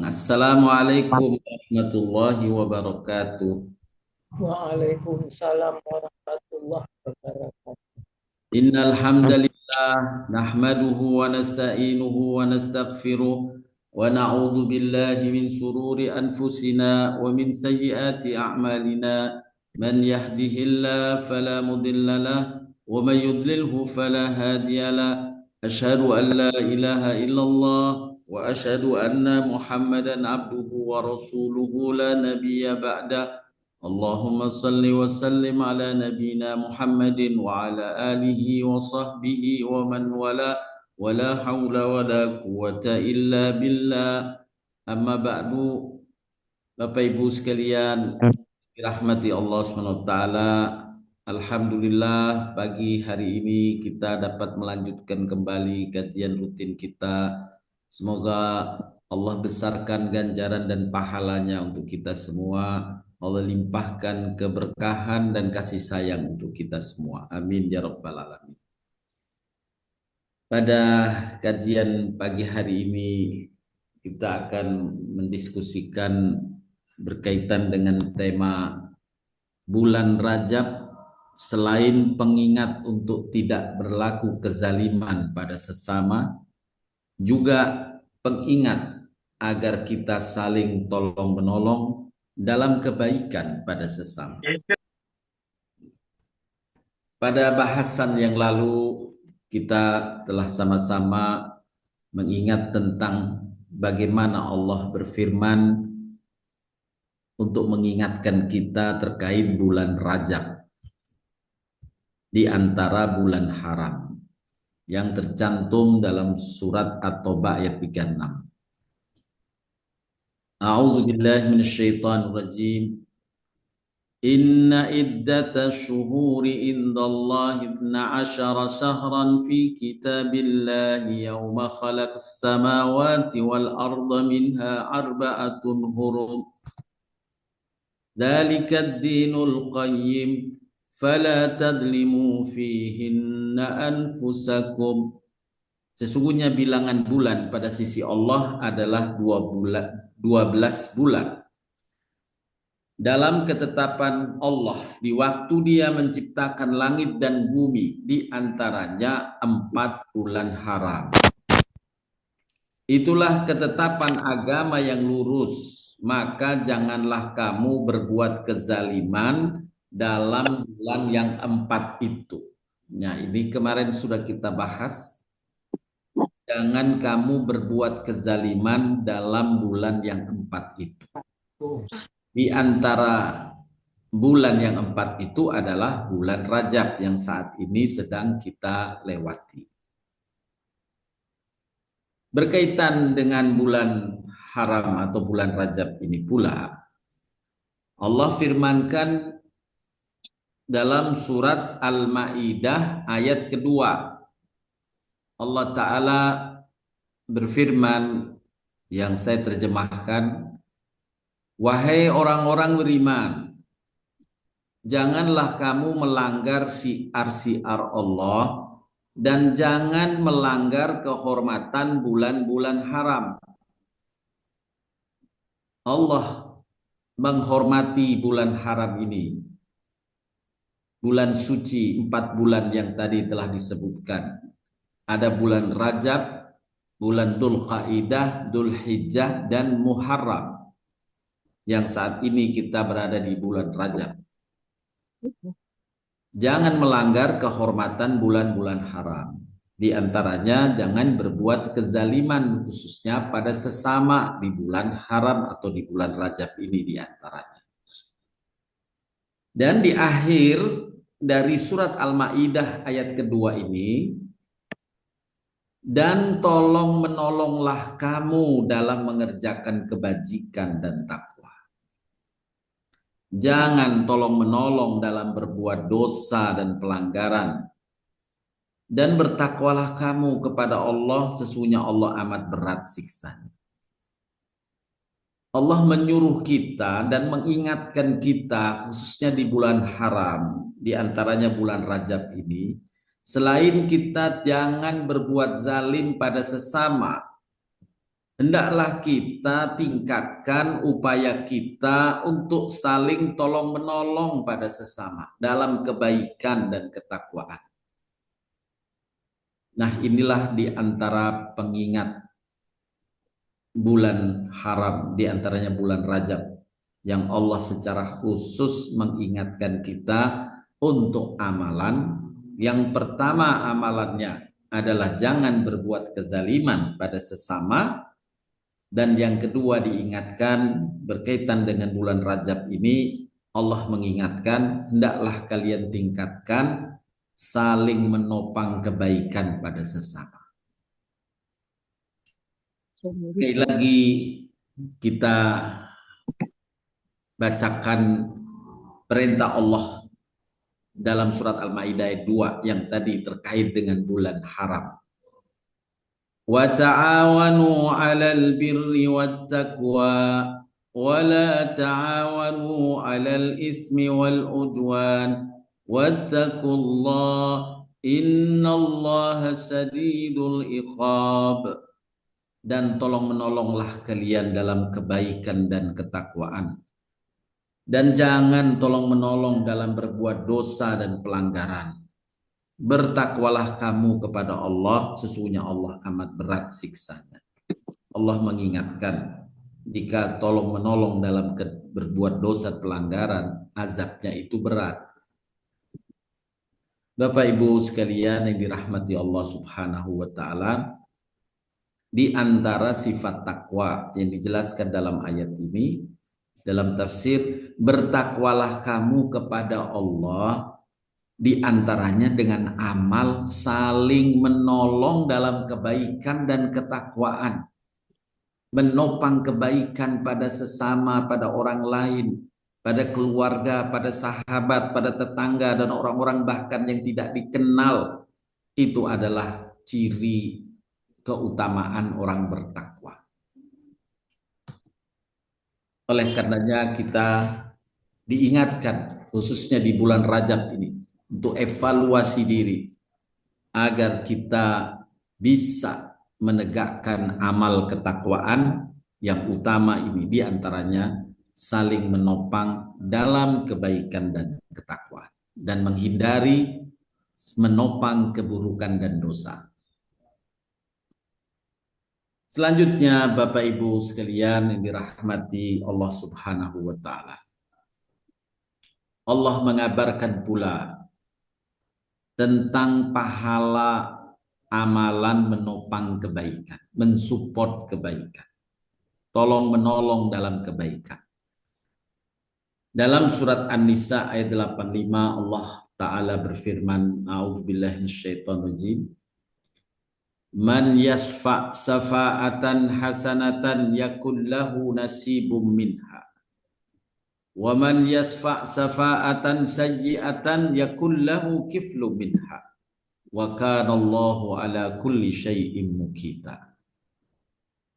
Assalamualaikum warahmatullahi wabarakatuh. Waalaikumsalam warahmatullahi wabarakatuh. Innal hamdalillah nahmaduhu wa nasta'inuhu wa nastaghfiruh wa na'udzu billahi min sururi anfusina wa min sayyiati a'malina. Man yahdihillahu fala mudilla lahu wa man yudlilhu fala hadiya lahu. Asyhadu an la ilaha illallah wa asyhadu anna Muhammadan abduhu wa rasuluhu la nabiyya ba'da. Allahumma salli wa sallim ala nabiyyina Muhammadin wa ala alihi wa sahbihi wa man wala hawla wala quwata illa billah. Amma ba'du. Bapak Ibu sekalian, dirahmati Allah Subhanahu wa taala. Alhamdulillah pagi hari ini kita dapat melanjutkan kembali kajian rutin kita. Semoga Allah besarkan ganjaran dan pahalanya untuk kita semua. Allah limpahkan keberkahan dan kasih sayang untuk kita semua. Amin ya rabbal alamin. Pada kajian pagi hari ini kita akan mendiskusikan berkaitan dengan tema bulan Rajab, selain pengingat untuk tidak berlaku kezaliman pada sesama, juga pengingat agar kita saling tolong-menolong dalam kebaikan pada sesama. Pada bahasan yang lalu kita telah sama-sama mengingat tentang bagaimana Allah berfirman untuk mengingatkan kita terkait bulan Rajab di antara bulan haram yang tercantum dalam surat At-Taubah ayat 36. A'udzu billahi minasyaitonir rajim. Inna iddatash syuhuri indallahi 12 syahran fi kitabillahi yawma khalaqas samawati wal arda minha arba'atun hurum. Dzalikad dinul qayyim fala tadlimu fihinna anfusakum. Sesungguhnya bilangan bulan pada sisi Allah adalah 12 bulan. Dalam ketetapan Allah, di waktu Dia menciptakan langit dan bumi, di antaranya 4 bulan haram. Itulah ketetapan agama yang lurus. Maka janganlah kamu berbuat kezaliman dalam bulan yang 4 itu. Nah, ini kemarin sudah kita bahas. Jangan kamu berbuat kezaliman dalam bulan yang 4 itu. Di antara bulan yang 4 itu adalah bulan Rajab yang saat ini sedang kita lewati. Berkaitan dengan bulan haram atau bulan Rajab ini pula, Allah firmankan dalam surat Al-Maidah ayat kedua. Allah Ta'ala berfirman, yang saya terjemahkan, wahai orang-orang beriman, janganlah kamu melanggar siar-siar Allah dan jangan melanggar kehormatan bulan-bulan haram. Allah menghormati bulan haram ini. Bulan suci 4 bulan yang tadi telah disebutkan. Ada bulan Rajab, bulan Dzulqa'dah, Dzulhijjah, dan Muharram. Yang saat ini kita berada di bulan Rajab. Jangan melanggar kehormatan bulan-bulan haram. Di antaranya jangan berbuat kezaliman khususnya pada sesama di bulan haram atau di bulan Rajab ini di antaranya. Dan di akhir dari surat Al-Maidah ayat kedua ini, dan tolong menolonglah kamu dalam mengerjakan kebajikan dan takwa. Jangan tolong menolong dalam berbuat dosa dan pelanggaran. Dan bertakwalah kamu kepada Allah, sesungguhnya Allah amat berat siksanya. Allah menyuruh kita dan mengingatkan kita khususnya di bulan haram, di antaranya bulan Rajab ini, selain kita jangan berbuat zalim pada sesama, hendaklah kita tingkatkan upaya kita untuk saling tolong-menolong pada sesama dalam kebaikan dan ketakwaan. Nah, inilah di antara pengingat bulan haram, di antaranya bulan Rajab, yang Allah secara khusus mengingatkan kita untuk amalan. Yang pertama amalannya adalah jangan berbuat kezaliman pada sesama. Dan yang kedua diingatkan berkaitan dengan bulan Rajab ini, Allah mengingatkan hendaklah kalian tingkatkan saling menopang kebaikan pada sesama. Sekali lagi kita bacakan perintah Allah dalam surat Al-Maidah ayat 2 yang tadi terkait dengan bulan haram. Wa ta'awanu 'alal birri wat taqwa wa la ta'awanu 'alal ismi wal udwan wattaqullaha innallaha sadidul iqab. Dan tolong menolonglah kalian dalam kebaikan dan ketakwaan. Dan jangan tolong menolong dalam berbuat dosa dan pelanggaran. Bertakwalah kamu kepada Allah, sesungguhnya Allah amat berat siksanya. Allah mengingatkan, jika tolong menolong dalam berbuat dosa pelanggaran, azabnya itu berat. Bapak Ibu sekalian yang dirahmati Allah Subhanahu wa taala, di antara sifat takwa yang dijelaskan dalam ayat ini, dalam tafsir, bertakwalah kamu kepada Allah, di antaranya dengan amal saling menolong dalam kebaikan dan ketakwaan, menopang kebaikan pada sesama, pada orang lain, pada keluarga, pada sahabat, pada tetangga, dan orang-orang bahkan yang tidak dikenal. Itu adalah ciri keutamaan orang bertakwa. Oleh karenanya kita diingatkan khususnya di bulan Rajab ini untuk evaluasi diri agar kita bisa menegakkan amal ketakwaan yang utama ini, di antaranya saling menopang dalam kebaikan dan ketakwaan dan menghindari menopang keburukan dan dosa. Selanjutnya Bapak Ibu sekalian yang dirahmati Allah Subhanahu wa taala. Allah mengabarkan pula tentang pahala amalan menopang kebaikan, mensupport kebaikan, tolong menolong dalam kebaikan. Dalam surat An-Nisa ayat 85 Allah taala berfirman, a'udzubillahi minasyaitonirrajim. Man yasfa' safa'atan hasanatan yakul lahu nasibum minha. Wa man yasfa' safa'atan sayyi'atan yakul lahu kiflu minha. Wa kana Allahu ala kulli syai'in muqita.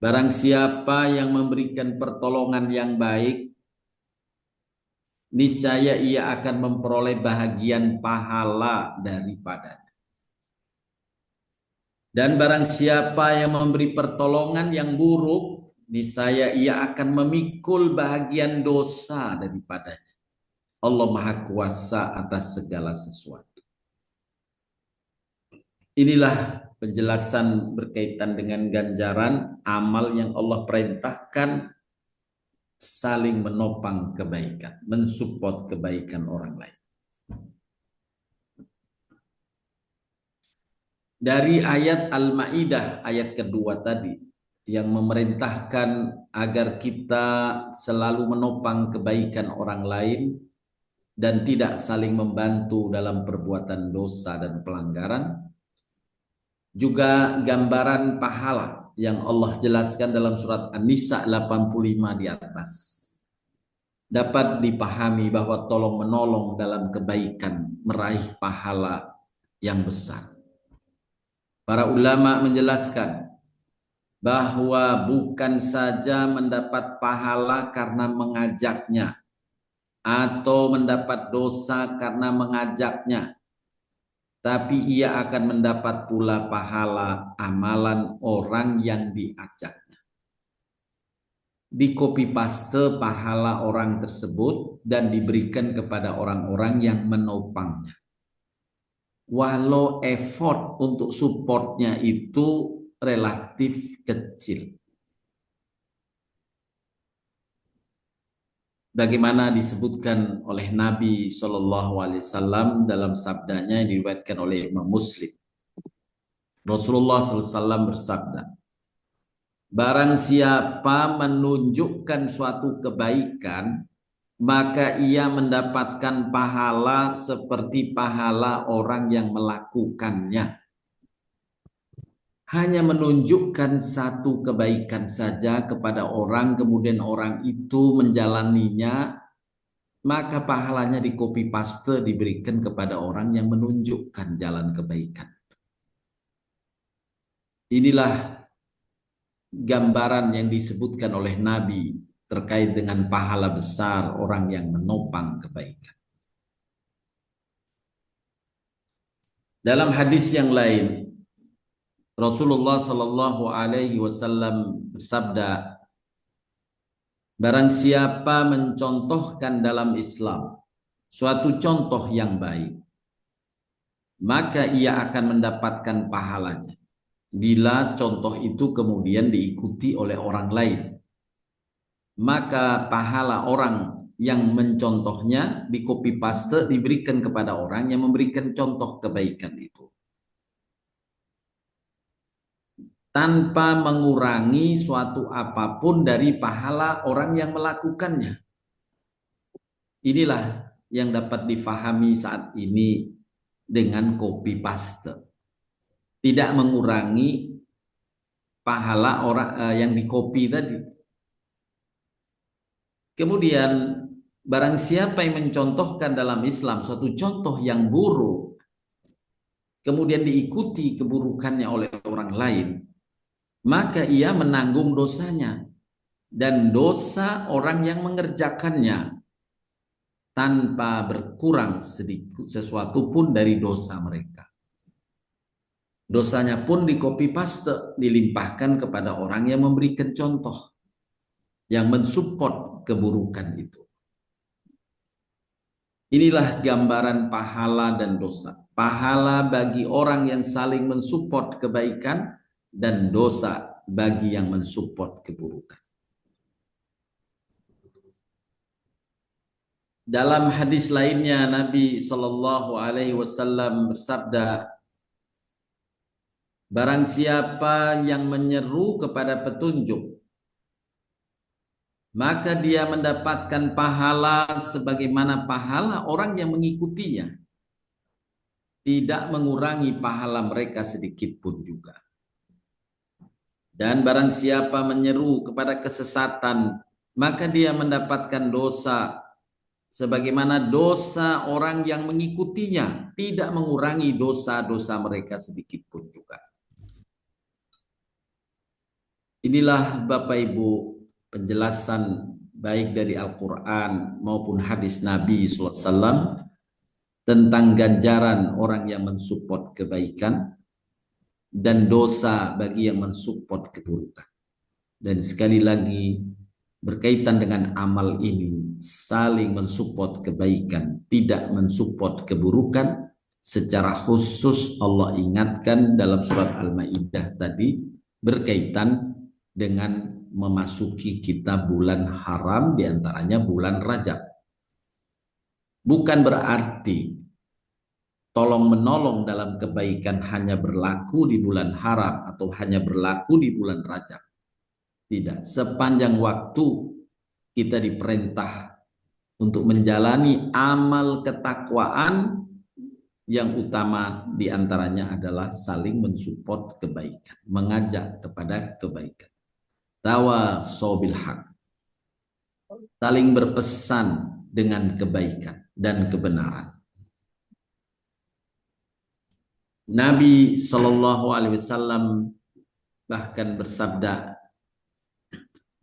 Barang siapa yang memberikan pertolongan yang baik, niscaya ia akan memperoleh bahagian pahala daripadanya. Dan barang siapa yang memberi pertolongan yang buruk, niscaya ia akan memikul bahagian dosa daripadanya. Allah Maha Kuasa atas segala sesuatu. Inilah penjelasan berkaitan dengan ganjaran amal yang Allah perintahkan, saling menopang kebaikan, mensupport kebaikan orang lain. Dari ayat Al-Maidah ayat kedua tadi yang memerintahkan agar kita selalu menopang kebaikan orang lain dan tidak saling membantu dalam perbuatan dosa dan pelanggaran, juga gambaran pahala yang Allah jelaskan dalam surat An-Nisa 85 di atas. Dapat dipahami bahwa tolong menolong dalam kebaikan meraih pahala yang besar. Para ulama menjelaskan bahwa bukan saja mendapat pahala karena mengajaknya atau mendapat dosa karena mengajaknya, tapi ia akan mendapat pula pahala amalan orang yang diajaknya. di copy paste pahala orang tersebut dan diberikan kepada orang-orang yang menopangnya. Walau effort untuk supportnya itu relatif kecil. Bagaimana disebutkan oleh Nabi SAW dalam sabdanya yang diriwayatkan oleh Imam Muslim. Rasulullah SAW bersabda, barang siapa menunjukkan suatu kebaikan, maka ia mendapatkan pahala seperti pahala orang yang melakukannya. Hanya menunjukkan satu kebaikan saja kepada orang, kemudian orang itu menjalaninya, maka pahalanya di copy paste diberikan kepada orang yang menunjukkan jalan kebaikan. Inilah gambaran yang disebutkan oleh Nabi terkait dengan pahala besar orang yang menopang kebaikan. Dalam hadis yang lain, Rasulullah Shallallahu Alaihi Wasallam bersabda, barang siapa mencontohkan dalam Islam suatu contoh yang baik, maka ia akan mendapatkan pahalanya bila contoh itu kemudian diikuti oleh orang lain. Maka pahala orang yang mencontohnya di copy paste diberikan kepada orang yang memberikan contoh kebaikan itu, tanpa mengurangi suatu apapun dari pahala orang yang melakukannya. Inilah yang dapat difahami saat ini dengan copy paste. Tidak mengurangi pahala orang yang di copy tadi. Kemudian barang siapa yang mencontohkan dalam Islam suatu contoh yang buruk, kemudian diikuti keburukannya oleh orang lain, maka ia menanggung dosanya dan dosa orang yang mengerjakannya tanpa berkurang sedikit sesuatu pun dari dosa mereka. Dosanya pun di copy paste dilimpahkan kepada orang yang memberikan contoh, yang mensupport keburukan itu. Inilah gambaran pahala dan dosa. Pahala bagi orang yang saling mensupport kebaikan dan dosa bagi yang mensupport keburukan. Dalam hadis lainnya Nabi Shallallahu Alaihi Wasallam bersabda, barang siapa yang menyeru kepada petunjuk, maka dia mendapatkan pahala sebagaimana pahala orang yang mengikutinya, tidak mengurangi pahala mereka sedikit pun juga. Dan barang siapa menyeru kepada kesesatan, maka dia mendapatkan dosa sebagaimana dosa orang yang mengikutinya, tidak mengurangi dosa-dosa mereka sedikit pun juga. Inilah Bapak Ibu penjelasan baik dari Al-Quran maupun hadis Nabi SAW tentang ganjaran orang yang mensupport kebaikan dan dosa bagi yang mensupport keburukan. Dan sekali lagi berkaitan dengan amal ini, saling mensupport kebaikan, tidak mensupport keburukan. Secara khusus Allah ingatkan dalam surat Al-Maidah tadi berkaitan dengan memasuki kita bulan haram, diantaranya bulan Rajab. Bukan berarti tolong menolong dalam kebaikan hanya berlaku di bulan haram atau hanya berlaku di bulan Rajab. Tidak, sepanjang waktu kita diperintah untuk menjalani amal ketakwaan, yang utama diantaranya adalah saling mensupport kebaikan, mengajak kepada kebaikan. Tawasau bil haq, saling berpesan dengan kebaikan dan kebenaran. Nabi Shallallahu Alaihi Wasallam bahkan bersabda,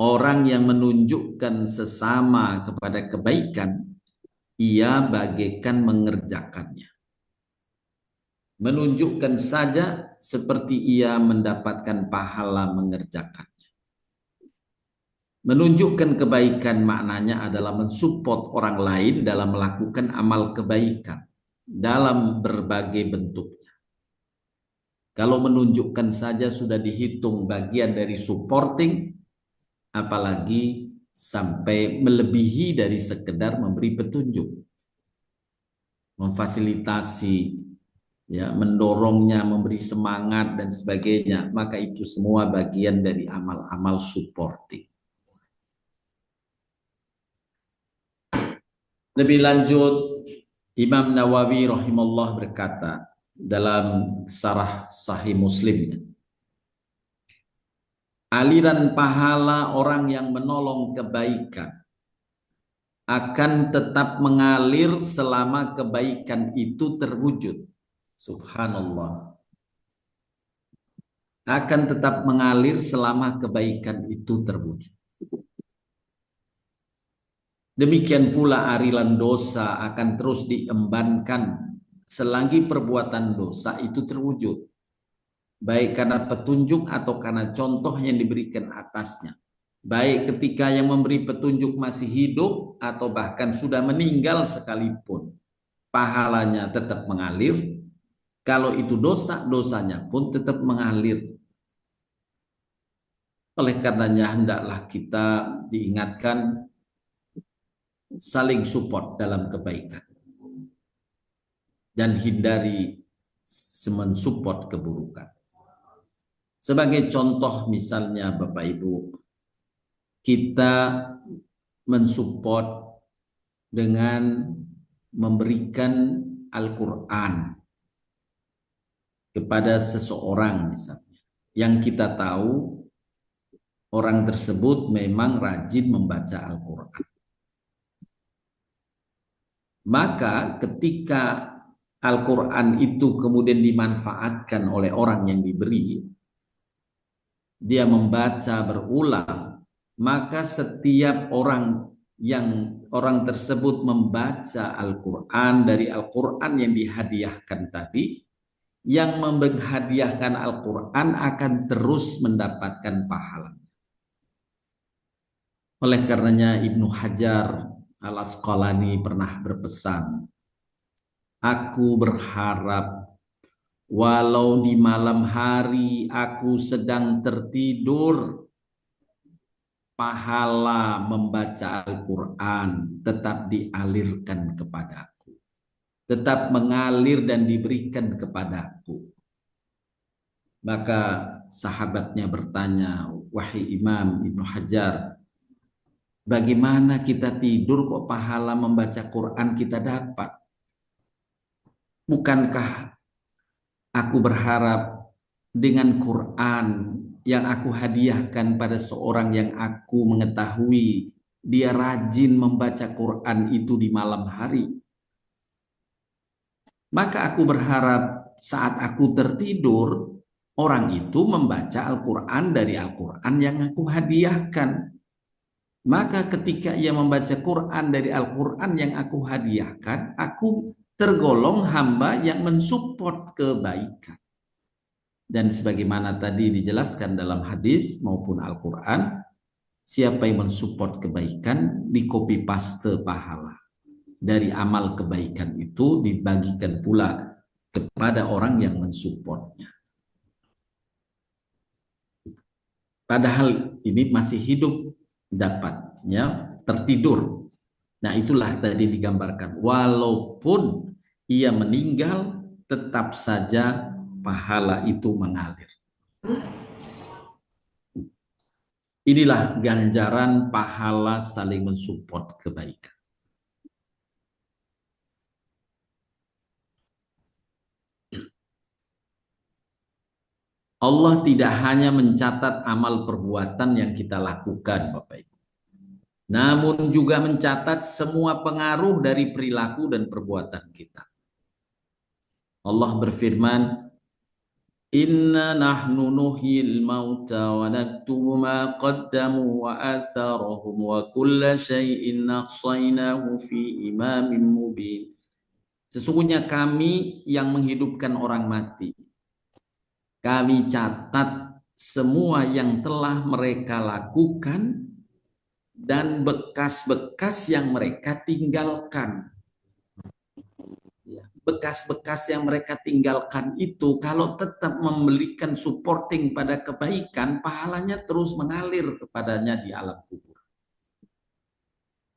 orang yang menunjukkan sesama kepada kebaikan, ia bagaikan mengerjakannya. Menunjukkan saja seperti ia mendapatkan pahala mengerjakannya. Menunjukkan kebaikan maknanya adalah mensupport orang lain dalam melakukan amal kebaikan dalam berbagai bentuknya. Kalau menunjukkan saja sudah dihitung bagian dari supporting, apalagi sampai melebihi dari sekedar memberi petunjuk, memfasilitasi, ya, mendorongnya, memberi semangat dan sebagainya, maka itu semua bagian dari amal-amal supporting. Lebih lanjut, Imam Nawawi rahimahullah berkata dalam Syarah Sahih Muslimnya, aliran pahala orang yang menolong kebaikan akan tetap mengalir selama kebaikan itu terwujud. Subhanallah. Akan tetap mengalir selama kebaikan itu terwujud. Demikian pula arilan dosa akan terus diembankan selagi perbuatan dosa itu terwujud, baik karena petunjuk atau karena contoh yang diberikan atasnya, baik ketika yang memberi petunjuk masih hidup atau bahkan sudah meninggal sekalipun, pahalanya tetap mengalir. Kalau itu dosa, dosanya pun tetap mengalir. Oleh karenanya hendaklah kita diingatkan saling support dalam kebaikan dan hindari mensupport keburukan. Sebagai contoh misalnya Bapak Ibu, kita mensupport dengan memberikan Al-Quran kepada seseorang misalnya, yang kita tahu orang tersebut memang rajin membaca Al-Quran. Maka ketika Al-Quran itu kemudian dimanfaatkan oleh orang yang diberi, dia membaca berulang, maka setiap orang tersebut membaca Al-Quran dari Al-Quran yang dihadiahkan tadi, yang menghadiahkan Al-Quran akan terus mendapatkan pahala. Oleh karenanya Ibnu Hajar Al-Asqalani pernah berpesan, aku berharap walau di malam hari aku sedang tertidur, pahala membaca Al-Quran tetap dialirkan kepadaku, tetap mengalir dan diberikan kepadaku. Maka sahabatnya bertanya, wahai Imam Ibnu Hajar, bagaimana kita tidur kok pahala membaca Quran kita dapat? Bukankah aku berharap dengan Quran yang aku hadiahkan pada seorang yang aku mengetahui dia rajin membaca Quran itu di malam hari, maka aku berharap saat aku tertidur orang itu membaca Al-Quran dari Al-Quran yang aku hadiahkan. Maka ketika ia membaca Quran dari Al-Quran yang aku hadiahkan, aku tergolong hamba yang mensupport kebaikan. Dan sebagaimana tadi dijelaskan dalam hadis maupun Al-Quran, siapa yang mensupport kebaikan, di copy paste pahala dari amal kebaikan itu dibagikan pula kepada orang yang mensupportnya. Padahal ini masih hidup, dapatnya tertidur. Nah itulah tadi digambarkan, walaupun ia meninggal tetap saja pahala itu mengalir. Inilah ganjaran pahala saling mensupport kebaikan. Allah tidak hanya mencatat amal perbuatan yang kita lakukan, Bapak Ibu, namun juga mencatat semua pengaruh dari perilaku dan perbuatan kita. Allah berfirman, inna nahnu nuhyil mauta wa naktubu ma qaddamu wa atharahum wa kulla syai'in ahsaynahu fi imamin mubin. Sesungguhnya kami yang menghidupkan orang mati. Kami catat semua yang telah mereka lakukan dan bekas-bekas yang mereka tinggalkan. Bekas-bekas yang mereka tinggalkan itu kalau tetap memberikan supporting pada kebaikan, pahalanya terus mengalir kepadanya di alam kubur.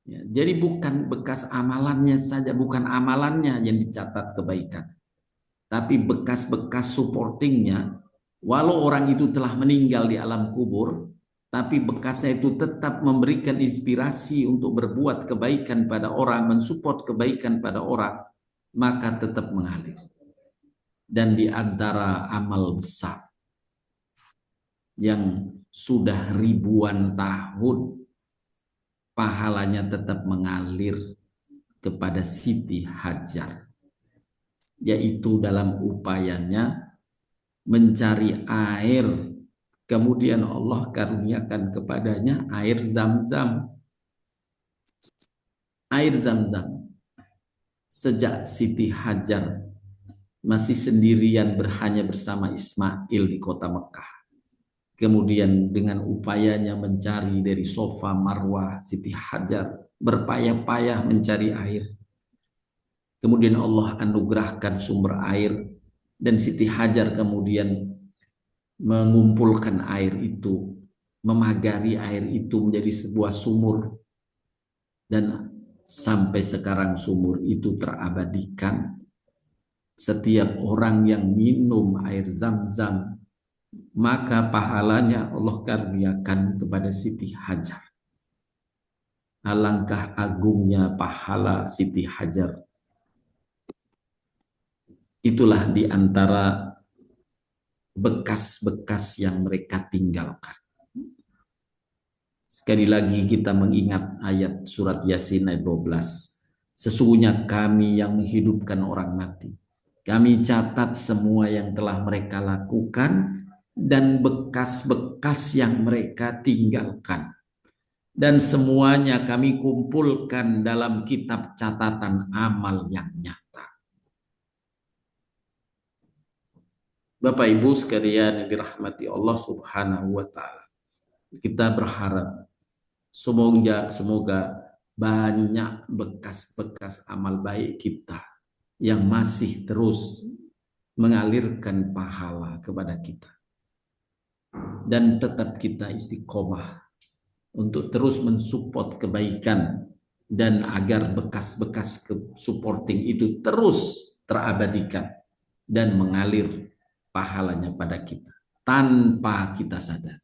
Ya, jadi bukan bekas amalannya saja, bukan amalannya yang dicatat kebaikan, tapi bekas-bekas supportingnya. Walau orang itu telah meninggal di alam kubur, tapi bekasnya itu tetap memberikan inspirasi untuk berbuat kebaikan pada orang, mensupport kebaikan pada orang, maka tetap mengalir. Dan di antara amal besar yang sudah ribuan tahun pahalanya tetap mengalir kepada Siti Hajar, yaitu dalam upayanya mencari air, kemudian Allah karuniakan kepadanya air Zam-Zam. Air Zam-Zam sejak Siti Hajar masih sendirian hanya bersama Ismail di kota Mekah. Kemudian dengan upayanya mencari dari Sofa Marwah, Siti Hajar berpayah-payah mencari air. Kemudian Allah anugerahkan sumber air dan Siti Hajar kemudian mengumpulkan air itu, memagari air itu menjadi sebuah sumur, dan sampai sekarang sumur itu terabadikan. Setiap orang yang minum air Zam-Zam, maka pahalanya Allah karuniakan kepada Siti Hajar. Alangkah agungnya pahala Siti Hajar. Itulah di antara bekas-bekas yang mereka tinggalkan. Sekali lagi kita mengingat ayat surat Yasin ayat 12. Sesungguhnya kami yang menghidupkan orang mati. Kami catat semua yang telah mereka lakukan dan bekas-bekas yang mereka tinggalkan. Dan semuanya kami kumpulkan dalam kitab catatan amal yang nyata. Bapak Ibu sekalian yang dirahmati Allah Subhanahu wa taala. Kita berharap semoga banyak bekas-bekas amal baik kita yang masih terus mengalirkan pahala kepada kita. Dan tetap kita istiqomah untuk terus mensupport kebaikan dan agar bekas-bekas supporting itu terus terabadikan dan mengalir pahalanya pada kita tanpa kita sadari.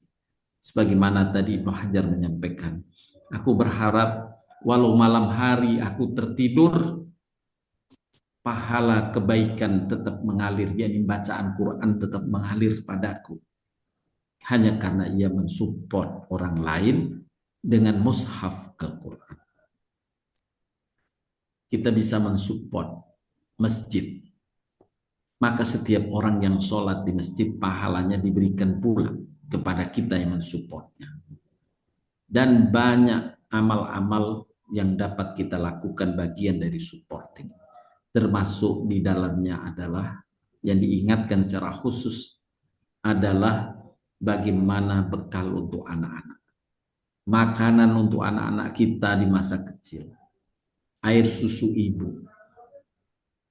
Sebagaimana tadi Ibnu Hajar menyampaikan, aku berharap walau malam hari aku tertidur, pahala kebaikan tetap mengalir, yakni bacaan Quran tetap mengalir padaku. Hanya karena ia mensupport orang lain dengan mushaf Al-Quran. Kita bisa mensupport masjid. Maka setiap orang yang sholat di masjid pahalanya diberikan pula kepada kita yang mensupportnya. Dan banyak amal-amal yang dapat kita lakukan bagian dari supporting. Termasuk di dalamnya adalah yang diingatkan secara khusus adalah bagaimana bekal untuk anak-anak. Makanan untuk anak-anak kita di masa kecil. Air susu ibu.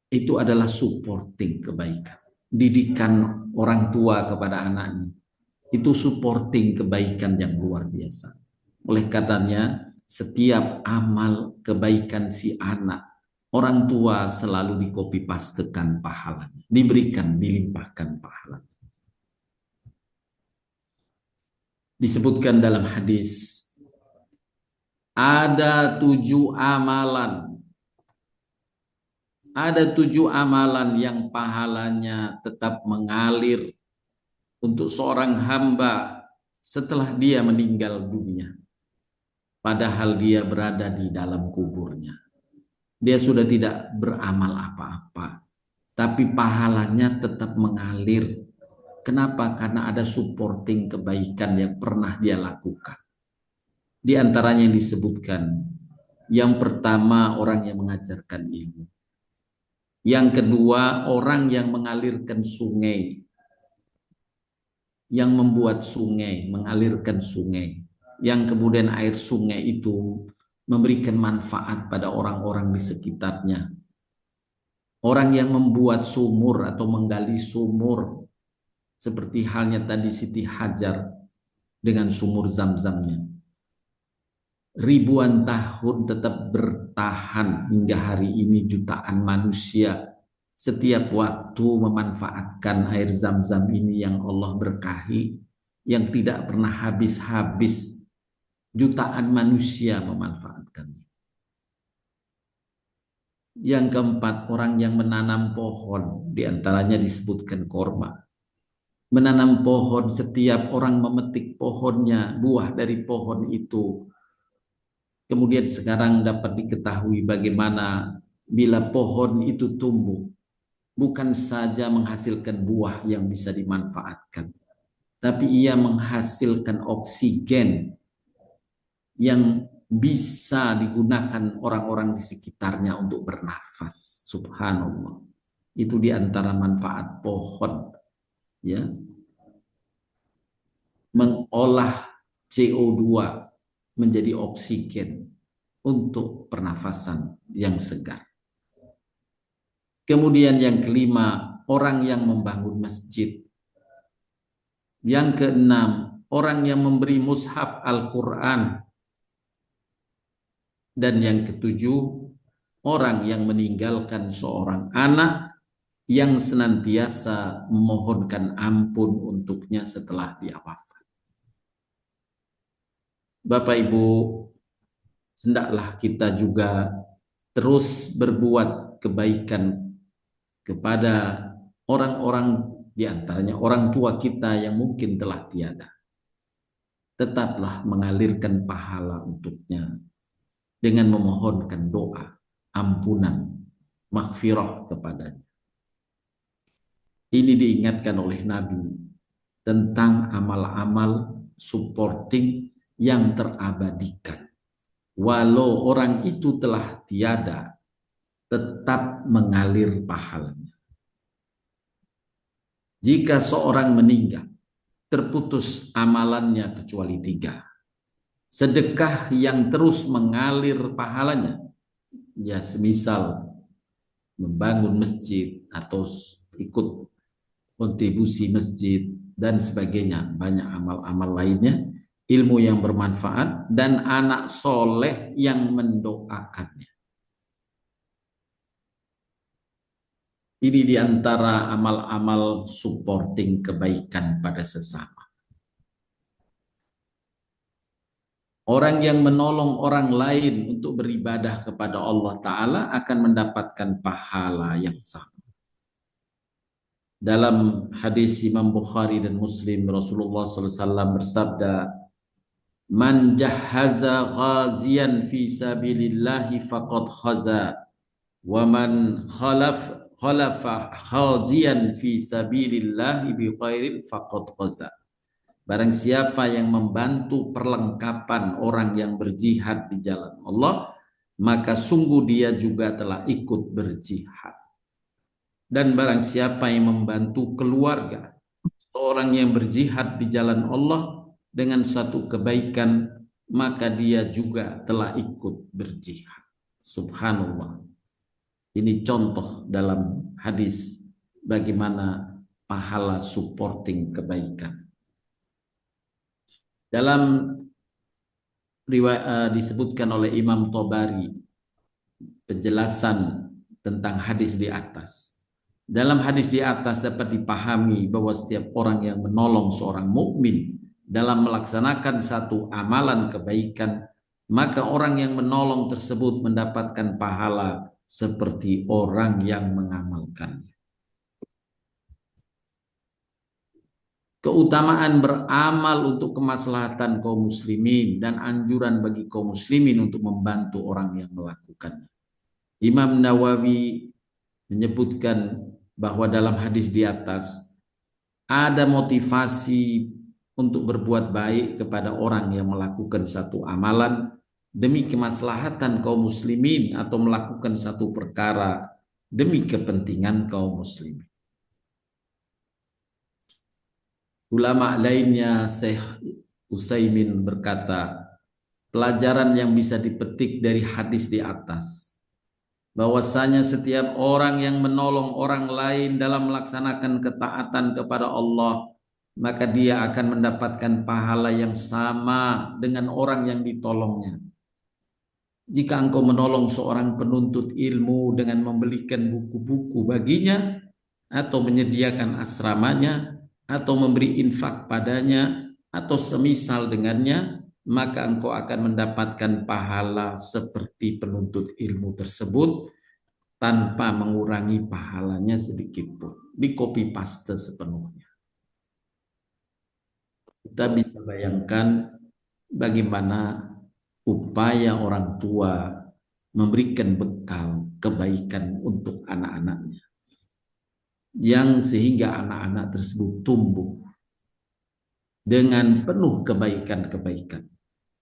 Itu adalah supporting kebaikan. Didikan orang tua kepada anaknya. Itu supporting kebaikan yang luar biasa. Oleh katanya, setiap amal kebaikan si anak, orang tua selalu dikopi pastekan pahalanya. Diberikan, dilimpahkan pahalanya. Disebutkan dalam hadis, ada 7 amalan. Ada 7 amalan yang pahalanya tetap mengalir untuk seorang hamba setelah dia meninggal dunia. Padahal dia berada di dalam kuburnya. Dia sudah tidak beramal apa-apa. Tapi pahalanya tetap mengalir. Kenapa? Karena ada supporting kebaikan yang pernah dia lakukan. Di antaranya yang disebutkan. Yang pertama, orang yang mengajarkan ilmu. Yang kedua, orang yang mengalirkan sungai. Yang membuat sungai, mengalirkan sungai. yang kemudian air sungai itu memberikan manfaat pada orang-orang di sekitarnya. Orang yang membuat sumur atau menggali sumur, seperti halnya tadi Siti Hajar dengan sumur Zam-Zamnya. Ribuan tahun tetap bertahan hingga hari ini jutaan manusia setiap waktu memanfaatkan air Zam-Zam ini yang Allah berkahi, yang tidak pernah habis-habis. Jutaan manusia memanfaatkannya. Yang keempat, orang yang menanam pohon, diantaranya disebutkan korma. Menanam pohon, setiap orang memetik pohonnya, buah dari pohon itu. Kemudian sekarang dapat diketahui bagaimana bila pohon itu tumbuh, bukan saja menghasilkan buah yang bisa dimanfaatkan, tapi ia menghasilkan oksigen yang bisa digunakan orang-orang di sekitarnya untuk bernafas. Subhanallah. Itu diantara manfaat pohon, ya, mengolah CO2 menjadi oksigen untuk pernafasan yang segar. Kemudian yang kelima, orang yang membangun masjid. Yang keenam, orang yang memberi mushaf Al-Quran. Dan yang ketujuh, orang yang meninggalkan seorang anak yang senantiasa memohonkan ampun untuknya setelah dia wafat. Bapak Ibu, hendaklah kita juga terus berbuat kebaikan kepada orang-orang, di antaranya orang tua kita yang mungkin telah tiada. Tetaplah mengalirkan pahala untuknya dengan memohonkan doa, ampunan, maghfirah kepadanya. Ini diingatkan oleh Nabi tentang amal-amal supporting yang terabadikan. Walau orang itu telah tiada, tetap mengalir pahalanya. Jika seorang meninggal, terputus amalannya kecuali 3. Sedekah yang terus mengalir pahalanya, ya semisal membangun masjid atau ikut kontribusi masjid dan sebagainya, banyak amal-amal lainnya, ilmu yang bermanfaat, dan anak soleh yang mendoakannya. Ini diantara amal-amal supporting kebaikan pada sesama. Orang yang menolong orang lain untuk beribadah kepada Allah Ta'ala akan mendapatkan pahala yang sama. Dalam hadis Imam Bukhari dan Muslim, Rasulullah SAW bersabda, "Man jahaza ghaziyan fi sabilillahi faqad khaza, wa man khalafa khaziyan fi sabilillahi bi khairin faqad khaza." Barang siapa yang membantu perlengkapan orang yang berjihad di jalan Allah, maka sungguh dia juga telah ikut berjihad. Dan barang siapa yang membantu keluarga seorang yang berjihad di jalan Allah dengan suatu kebaikan, maka dia juga telah ikut berjihad. Subhanallah. Ini contoh dalam hadis bagaimana pahala supporting kebaikan. Dalam riwayat disebutkan oleh Imam Tobari penjelasan tentang hadis di atas. Dalam hadis di atas dapat dipahami bahwa setiap orang yang menolong seorang mukmin dalam melaksanakan satu amalan kebaikan, maka orang yang menolong tersebut mendapatkan pahala seperti orang yang mengamalkannya. Keutamaan beramal untuk kemaslahatan kaum muslimin dan anjuran bagi kaum muslimin untuk membantu orang yang melakukannya. Imam Nawawi menyebutkan bahwa dalam hadis di atas ada motivasi untuk berbuat baik kepada orang yang melakukan satu amalan demi kemaslahatan kaum muslimin atau melakukan satu perkara demi kepentingan kaum muslimin. Ulama lainnya, Syekh Utsaimin berkata, pelajaran yang bisa dipetik dari hadis di atas, bahwasanya setiap orang yang menolong orang lain dalam melaksanakan ketaatan kepada Allah, maka dia akan mendapatkan pahala yang sama dengan orang yang ditolongnya. Jika engkau menolong seorang penuntut ilmu dengan membelikan buku-buku baginya, atau menyediakan asramanya, atau memberi infak padanya, atau semisal dengannya, maka engkau akan mendapatkan pahala seperti penuntut ilmu tersebut tanpa mengurangi pahalanya sedikit pun. Di copy paste sepenuhnya. Kita bisa bayangkan bagaimana upaya orang tua memberikan bekal kebaikan untuk anak-anaknya, yang sehingga anak-anak tersebut tumbuh dengan penuh kebaikan-kebaikan.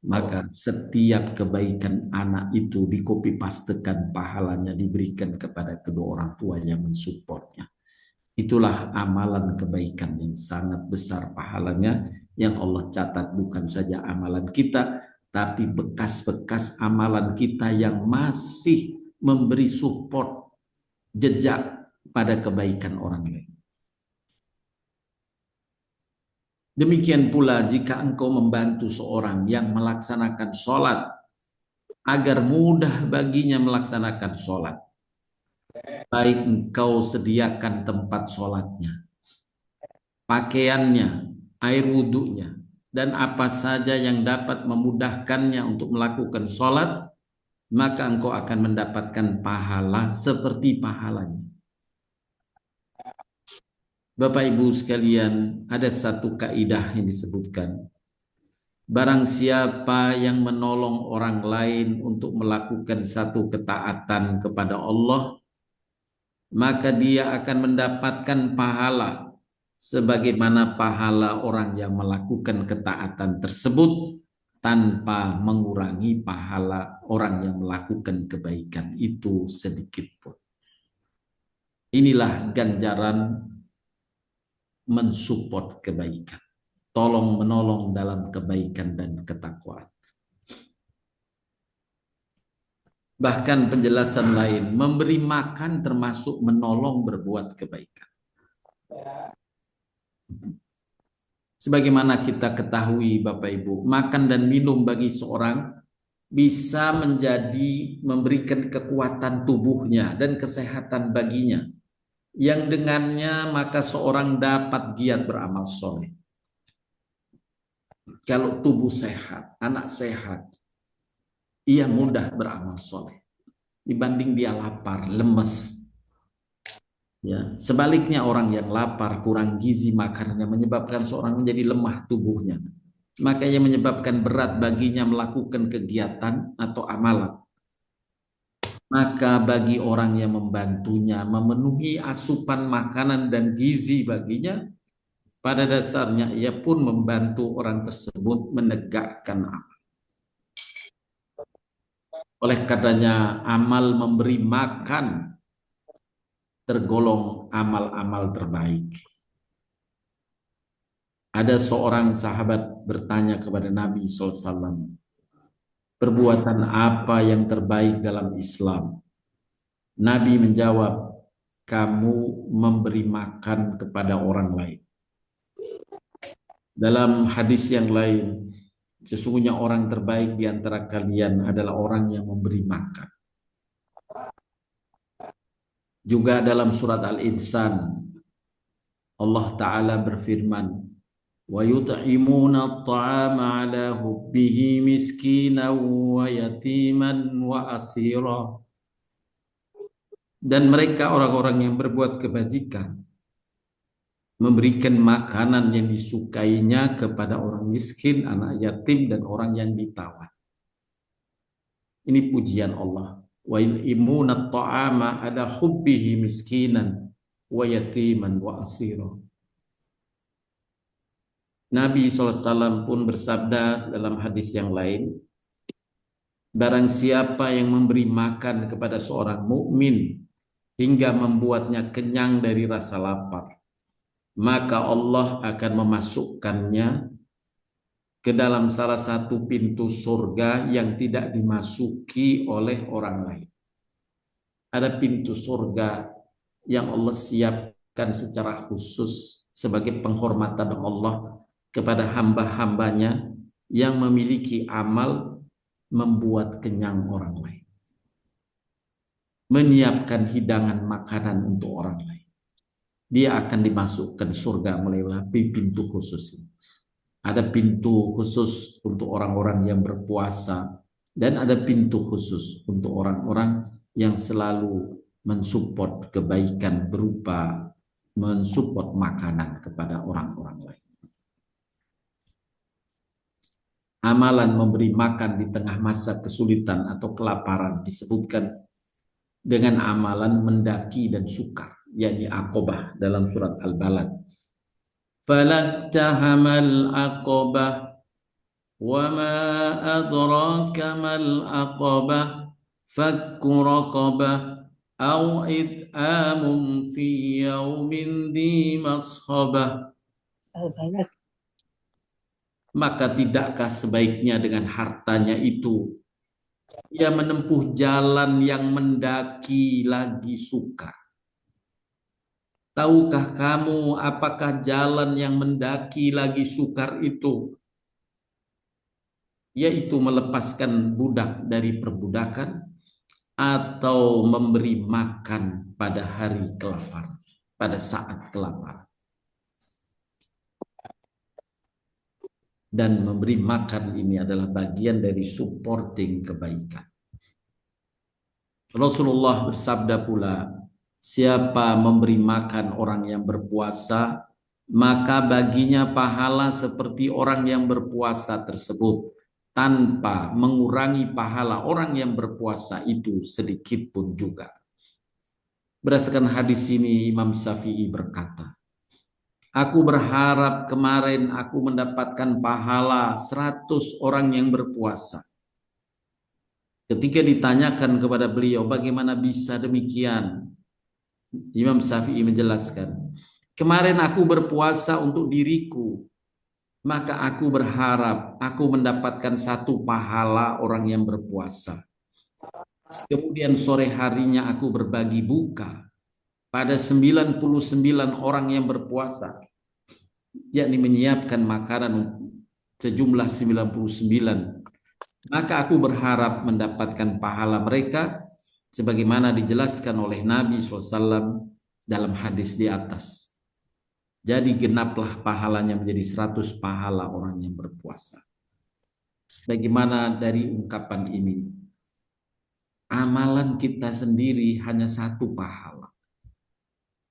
Maka setiap kebaikan anak itu dikopi pastekan pahalanya diberikan kepada kedua orang tua yang mensupportnya. Itulah amalan kebaikan yang sangat besar pahalanya, yang Allah catat bukan saja amalan kita, tapi bekas-bekas amalan kita yang masih memberi support jejak pada kebaikan orang lain. Demikian pula jika engkau membantu seorang yang melaksanakan sholat agar mudah baginya melaksanakan sholat, baik engkau sediakan tempat sholatnya, pakaiannya, air wudhunya, dan apa saja yang dapat memudahkannya untuk melakukan sholat, maka engkau akan mendapatkan pahala seperti pahalanya. Bapak Ibu sekalian, ada satu kaidah yang disebutkan, barang siapa yang menolong orang lain untuk melakukan satu ketaatan kepada Allah, maka dia akan mendapatkan pahala sebagaimana pahala orang yang melakukan ketaatan tersebut tanpa mengurangi pahala orang yang melakukan kebaikan itu sedikit pun. Inilah ganjaran mensupport kebaikan, tolong menolong dalam kebaikan dan ketakwaan. Bahkan penjelasan lain, memberi makan termasuk menolong berbuat kebaikan. Sebagaimana kita ketahui Bapak Ibu, makan dan minum bagi seorang bisa memberikan kekuatan tubuhnya dan kesehatan baginya, yang dengannya maka seorang dapat giat beramal soleh. Kalau tubuh sehat, anak sehat, ia mudah beramal soleh dibanding dia lapar, lemes. Ya, sebaliknya orang yang lapar, kurang gizi makanannya menyebabkan seorang menjadi lemah tubuhnya. Maka ia menyebabkan berat baginya melakukan kegiatan atau amalan. Maka bagi orang yang membantunya memenuhi asupan makanan dan gizi baginya, pada dasarnya ia pun membantu orang tersebut menegakkan amal. Oleh karenanya amal memberi makan tergolong amal-amal terbaik. Ada seorang sahabat bertanya kepada Nabi SAW, perbuatan apa yang terbaik dalam Islam? Nabi menjawab, kamu memberi makan kepada orang lain. Dalam hadis yang lain, sesungguhnya orang terbaik di antara kalian adalah orang yang memberi makan. Juga dalam surat Al-Insan, Allah Ta'ala berfirman, wa yut'imuna at-ta'ama ala hubbihi miskinan wa yatiman wa asira. Dan mereka orang-orang yang berbuat kebajikan memberikan makanan yang disukainya kepada orang miskin, anak yatim, dan orang yang ditawan. Ini pujian Allah. Wa yut'imuna at-ta'ama ala hubbihi miskinan wa yatiman wa asira. Nabi SAW pun bersabda dalam hadis yang lain, barang siapa yang memberi makan kepada seorang mukmin hingga membuatnya kenyang dari rasa lapar, maka Allah akan memasukkannya ke dalam salah satu pintu surga yang tidak dimasuki oleh orang lain. Ada pintu surga yang Allah siapkan secara khusus sebagai penghormatan Allah kepada hamba-hambanya yang memiliki amal membuat kenyang orang lain, menyiapkan hidangan makanan untuk orang lain. Dia akan dimasukkan surga melalui pintu khusus ini. Ada pintu khusus untuk orang-orang yang berpuasa dan ada pintu khusus untuk orang-orang yang selalu mensupport kebaikan berupa mensupport makanan kepada orang-orang lain. Amalan memberi makan di tengah masa kesulitan atau kelaparan disebutkan dengan amalan mendaki dan sukar, yakni Aqabah dalam surat Al-Balad. Falaqtahamal aqabah wa ma adraka mal aqabah fakku raqabah aw it'amun fi yaumin dhi mashabah. Al-Balad. Maka tidakkah sebaiknya dengan hartanya itu ia menempuh jalan yang mendaki lagi sukar? Tahukah kamu apakah jalan yang mendaki lagi sukar itu? Yaitu melepaskan budak dari perbudakan atau memberi makan pada hari kelaparan, pada saat kelaparan. Dan memberi makan ini adalah bagian dari supporting kebaikan. Rasulullah bersabda pula, siapa memberi makan orang yang berpuasa, maka baginya pahala seperti orang yang berpuasa tersebut, tanpa mengurangi pahala orang yang berpuasa itu sedikit pun juga. Berdasarkan hadis ini, Imam Syafi'i berkata, aku berharap kemarin aku mendapatkan pahala 100 orang yang berpuasa. Ketika ditanyakan kepada beliau bagaimana bisa demikian, Imam Syafi'i menjelaskan, kemarin aku berpuasa untuk diriku, maka aku berharap aku mendapatkan 1 pahala orang yang berpuasa. Kemudian sore harinya aku berbagi buka pada 99 orang yang berpuasa, yakni menyiapkan makanan sejumlah 99. Maka aku berharap mendapatkan pahala mereka sebagaimana dijelaskan oleh Nabi SAW dalam hadis di atas. Jadi genaplah pahalanya menjadi 100 pahala orang yang berpuasa. Bagaimana dari ungkapan ini? Amalan kita sendiri hanya 1 pahala.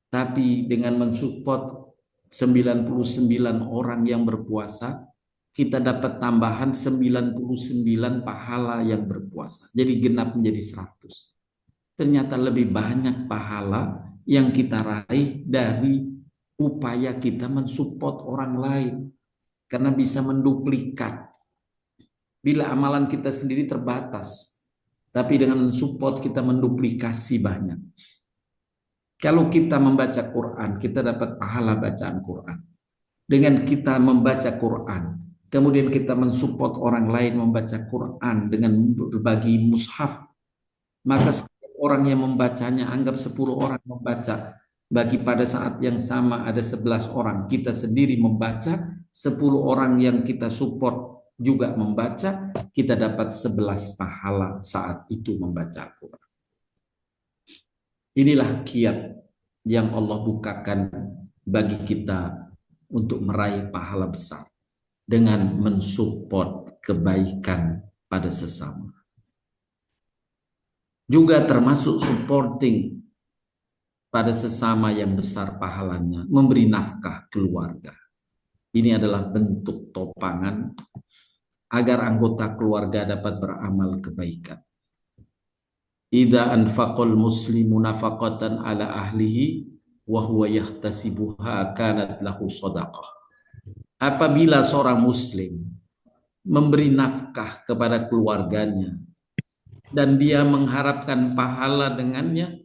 Tapi dengan mensupport 99 orang yang berpuasa, kita dapat tambahan 99 pahala yang berpuasa. Jadi genap menjadi 100. Ternyata lebih banyak pahala yang kita raih dari upaya kita mensupport orang lain. Karena bisa menduplikat. Bila amalan kita sendiri terbatas, tapi dengan mensupport kita menduplikasi banyak. Kalau kita membaca Quran, kita dapat pahala bacaan Quran. Dengan kita membaca Quran, kemudian kita mensupport orang lain membaca Quran dengan berbagi mushaf, maka setiap orang yang membacanya, anggap 10 orang membaca, bagi pada saat yang sama ada 11 orang. Kita sendiri membaca, 10 orang yang kita support juga membaca, kita dapat 11 pahala saat itu membaca Quran. Inilah kiat yang Allah bukakan bagi kita untuk meraih pahala besar dengan mensupport kebaikan pada sesama. Juga termasuk supporting pada sesama yang besar pahalanya, memberi nafkah keluarga. Ini adalah bentuk topangan agar anggota keluarga dapat beramal kebaikan. Idza anfaqal muslimu nafaqatan ala ahlihi wa huwa yahtasibuha kanat lahu shadaqah. Apabila seorang muslim memberi nafkah kepada keluarganya dan dia mengharapkan pahala dengannya,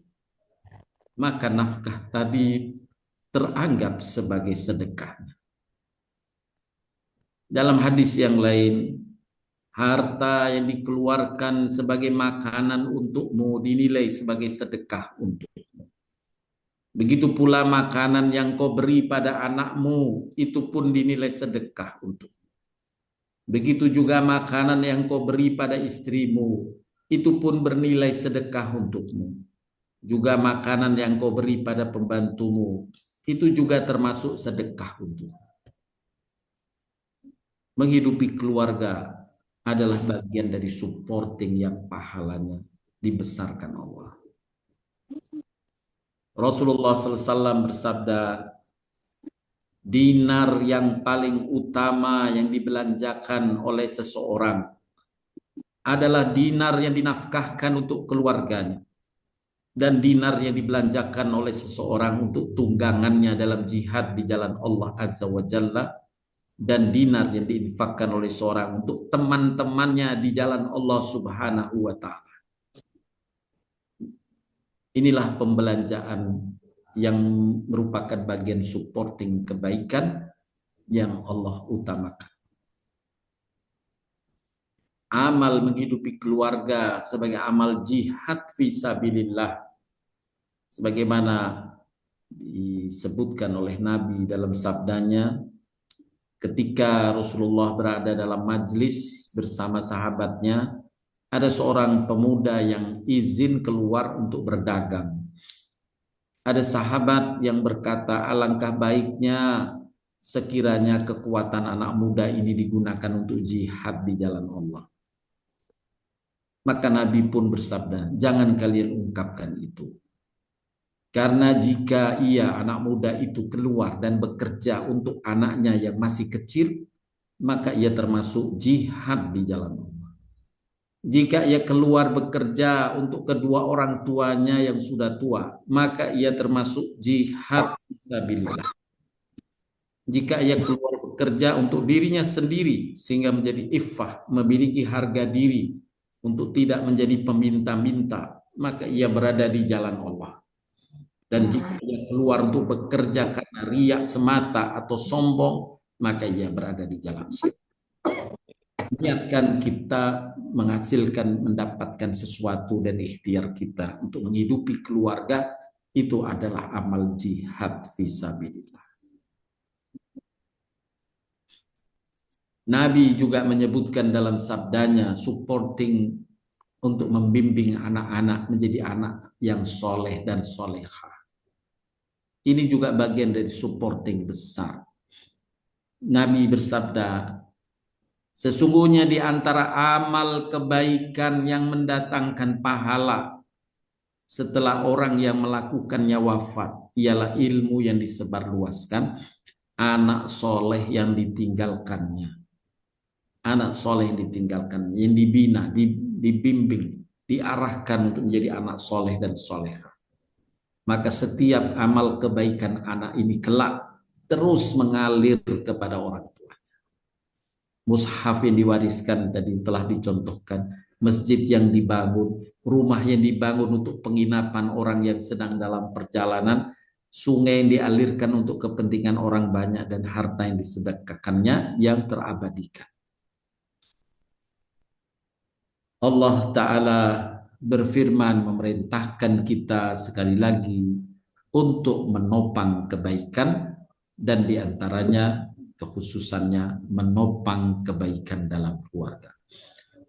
maka nafkah tadi teranggap sebagai sedekah. Dalam hadis yang lain, harta yang dikeluarkan sebagai makanan untukmu dinilai sebagai sedekah untukmu. Begitu pula makanan yang kau beri pada anakmu, itu pun dinilai sedekah untukmu. Begitu juga makanan yang kau beri pada istrimu, itu pun bernilai sedekah untukmu. Juga makanan yang kau beri pada pembantumu, itu juga termasuk sedekah untukmu. Menghidupi keluarga adalah bagian dari supporting yang pahalanya dibesarkan Allah. Rasulullah SAW bersabda, dinar yang paling utama yang dibelanjakan oleh seseorang adalah dinar yang dinafkahkan untuk keluarganya dan dinar yang dibelanjakan oleh seseorang untuk tunggangannya dalam jihad di jalan Allah Azza wa Jalla, dan dinar yang diinfakkan oleh seorang untuk teman-temannya di jalan Allah Subhanahu wa Ta'ala. Inilah pembelanjaan yang merupakan bagian supporting kebaikan yang Allah utamakan. Amal menghidupi keluarga sebagai amal jihad fisabilillah, sebagaimana disebutkan oleh Nabi dalam sabdanya ketika Rasulullah berada dalam majlis bersama sahabatnya, ada seorang pemuda yang izin keluar untuk berdagang. Ada sahabat yang berkata, alangkah baiknya sekiranya kekuatan anak muda ini digunakan untuk jihad di jalan Allah. Maka Nabi pun bersabda, jangan kalian ungkapkan itu. Karena jika anak muda itu keluar dan bekerja untuk anaknya yang masih kecil, maka ia termasuk jihad di jalan Allah. Jika ia keluar bekerja untuk kedua orang tuanya yang sudah tua, maka ia termasuk jihad fisabilillah. Jika ia keluar bekerja untuk dirinya sendiri sehingga menjadi iffah, memiliki harga diri untuk tidak menjadi peminta-minta, maka ia berada di jalan Allah. Dan jika ia keluar untuk bekerja karena riak semata atau sombong, maka ia berada di jalan syaitan. Niatkan kita menghasilkan, mendapatkan sesuatu dan ikhtiar kita untuk menghidupi keluarga, itu adalah amal jihad fisabilillah. Nabi juga menyebutkan dalam sabdanya supporting untuk membimbing anak-anak menjadi anak yang soleh dan solehah. Ini juga bagian dari supporting besar. Nabi bersabda, sesungguhnya di antara amal kebaikan yang mendatangkan pahala setelah orang yang melakukannya wafat ialah ilmu yang disebarluaskan, anak soleh yang ditinggalkannya. Anak soleh yang ditinggalkan, yang dibina, dibimbing, diarahkan untuk menjadi anak soleh dan solehah. Maka setiap amal kebaikan anak ini kelak terus mengalir kepada orang tua. Mushaf yang diwariskan tadi telah dicontohkan, masjid yang dibangun, rumah yang dibangun untuk penginapan orang yang sedang dalam perjalanan, sungai yang dialirkan untuk kepentingan orang banyak, dan harta yang disedekahkannya yang terabadikan. Allah Ta'ala berfirman memerintahkan kita sekali lagi untuk menopang kebaikan, dan diantaranya kekhususannya menopang kebaikan dalam keluarga.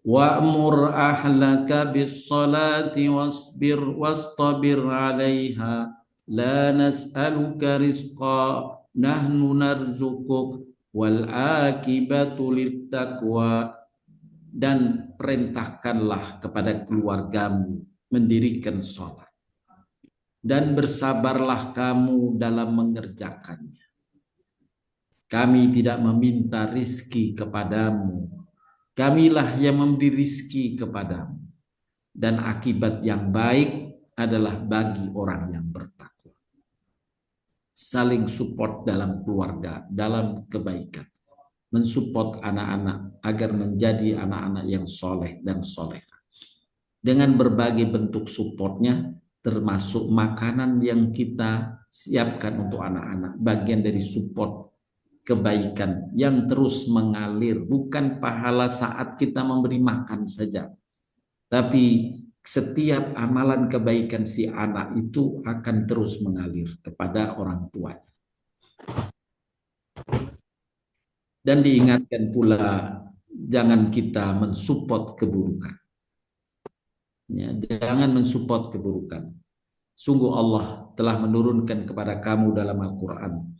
Wa'mur ahlaka bis-salati wastabir 'alaiha la nas'aluka rizqa nahnu narzuquk wal 'aqibatu lit-taqwa. Dan perintahkanlah kepada keluargamu mendirikan sholat, dan bersabarlah kamu dalam mengerjakannya. Kami tidak meminta rizki kepadamu, kamilah yang memberi rizki kepadamu, dan akibat yang baik adalah bagi orang yang bertakwa. Saling support dalam keluarga, dalam kebaikan, mensupport anak-anak agar menjadi anak-anak yang soleh dan soleh. Dengan berbagai bentuk supportnya, termasuk makanan yang kita siapkan untuk anak-anak, bagian dari support kebaikan yang terus mengalir, bukan pahala saat kita memberi makan saja, tapi setiap amalan kebaikan si anak itu akan terus mengalir kepada orang tua. Dan diingatkan pula, jangan kita mensupport keburukan. Ya, jangan mensupport keburukan. Sungguh Allah telah menurunkan kepada kamu dalam Al-Quran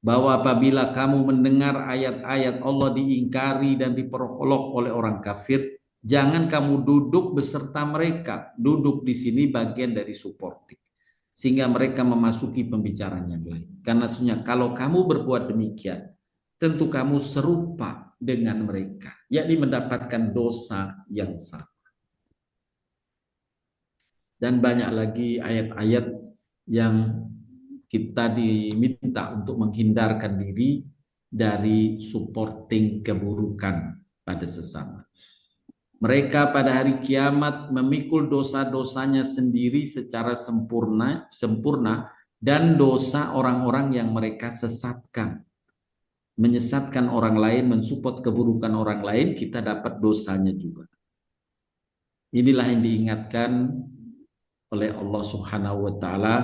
bahwa apabila kamu mendengar ayat-ayat Allah diingkari dan diperolok oleh orang kafir, jangan kamu duduk beserta mereka. Duduk di sini bagian dari supporting, sehingga mereka memasuki pembicaraan yang lain. Karena sebenarnya kalau kamu berbuat demikian, tentu kamu serupa dengan mereka, yakni mendapatkan dosa yang sama. Dan banyak lagi ayat-ayat yang kita diminta untuk menghindarkan diri dari supporting keburukan pada sesama. Mereka pada hari kiamat memikul dosa-dosanya sendiri secara sempurna dan dosa orang-orang yang mereka sesatkan. Menyesatkan orang lain, mensupport keburukan orang lain, kita dapat dosanya juga. Inilah yang diingatkan oleh Allah Subhanahu wa taala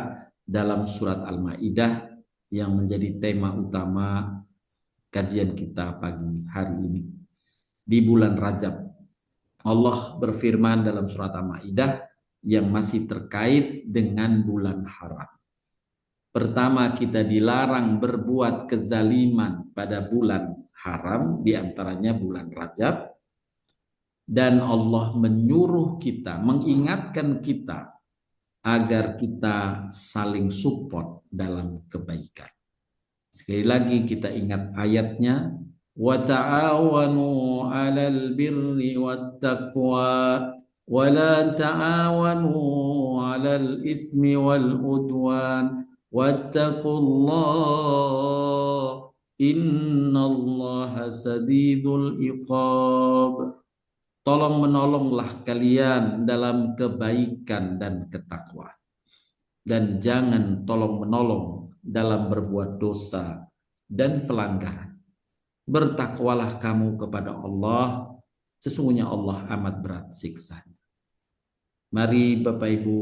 dalam surat Al-Maidah yang menjadi tema utama kajian kita pagi hari ini. Di bulan Rajab, Allah berfirman dalam surat Al-Maidah yang masih terkait dengan bulan haram. Pertama, kita dilarang berbuat kezaliman pada bulan haram, diantaranya bulan Rajab. Dan Allah menyuruh kita, mengingatkan kita agar kita saling support dalam kebaikan. Sekali lagi kita ingat ayatnya, wa ta'awanu 'alal birri wat taqwa wa la ta'awanu 'alal ismi wal udwan wattaqullah innallaha sadidul iqab. Tolong menolonglah kalian dalam kebaikan dan ketakwaan. Dan jangan tolong menolong dalam berbuat dosa dan pelanggaran. Bertakwalah kamu kepada Allah, sesungguhnya Allah amat berat siksanya. Mari Bapak Ibu